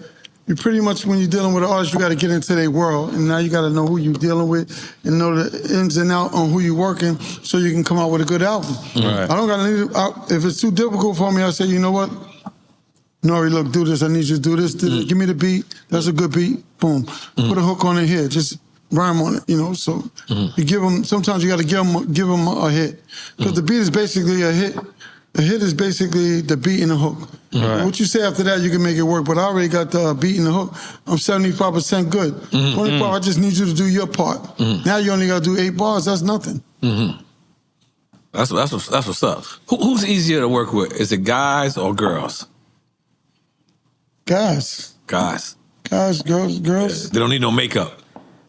Speaker 3: you pretty much, when you're dealing with an artist, you got to get into their world. And now you got to know who you're dealing with and know the ins and outs on who you're working so you can come out with a good album.
Speaker 2: Right.
Speaker 3: I don't got to, if it's too difficult for me, I say, you know what? N.O.R.E, look, do this. I need you to do this. Give me the beat. That's a good beat. Boom. Put a hook on it here. Just rhyme on it, you know. So you give them, sometimes you got to give them a hit. Because the beat is basically a hit. A hit is basically the beat and the hook.
Speaker 2: Right.
Speaker 3: What you say after that, you can make it work. But I already got the beat and the hook. I'm 75% good. 25, I just need you to do your part. Now you only got to do 8 bars. That's nothing.
Speaker 1: That's what's up. Who's easier to work with? Is it guys or girls?
Speaker 3: Guys.
Speaker 1: Guys.
Speaker 3: Guys, girls.
Speaker 1: They don't need no makeup.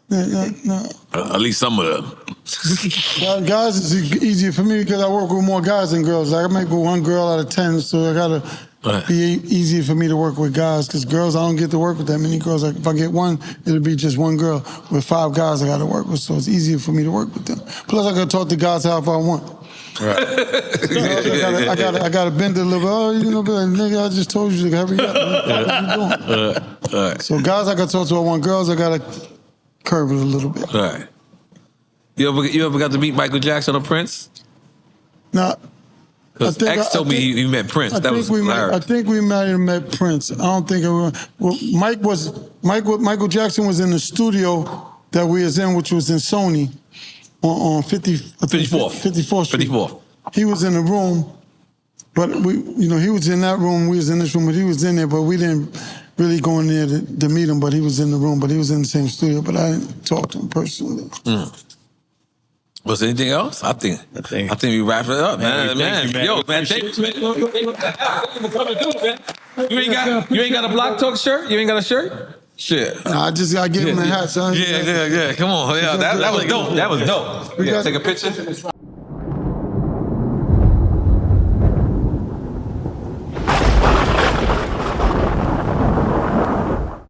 Speaker 3: No.
Speaker 1: At least some of them.
Speaker 3: Guys is easier for me because I work with more guys than girls. Like I make with 1 girl out of 10, so I gotta be easier for me to work with guys. Because girls, I don't get to work with that many girls. Like if I get 1, it'll be just 1 girl. With 5 guys, I gotta work with, so it's easier for me to work with them. Plus, I gotta talk to guys however I want.
Speaker 2: Right.
Speaker 3: I gotta bend it a little bit. Oh, you know, but nigga, I just told you to hurry up. What you doing? So guys, I gotta talk to. I want girls, I gotta curve it a little bit.
Speaker 1: All right. You ever got to meet Michael Jackson or Prince?
Speaker 3: No.
Speaker 1: Because X told me he met Prince. That was hilarious.
Speaker 3: I think we might have met Prince. I don't think Michael Jackson was in the studio that we was in, which was in Sony on 54th Street.
Speaker 1: 54th.
Speaker 3: He was in the room, but he was in that room. We was in this room, but he was in there. But we didn't really go in there to meet him. But he was in the room. But he was in the same studio. But I didn't talk to him personally.
Speaker 1: Was there anything else? I think we wrap it up, man. Thank you, man. Thank you, man. You ain't got a Block Talk shirt? You ain't got a shirt? Shit.
Speaker 3: Nah, I just gotta give him a hat, son.
Speaker 1: Yeah. Come on. Yeah, that was dope. That was dope. Yeah, take a picture.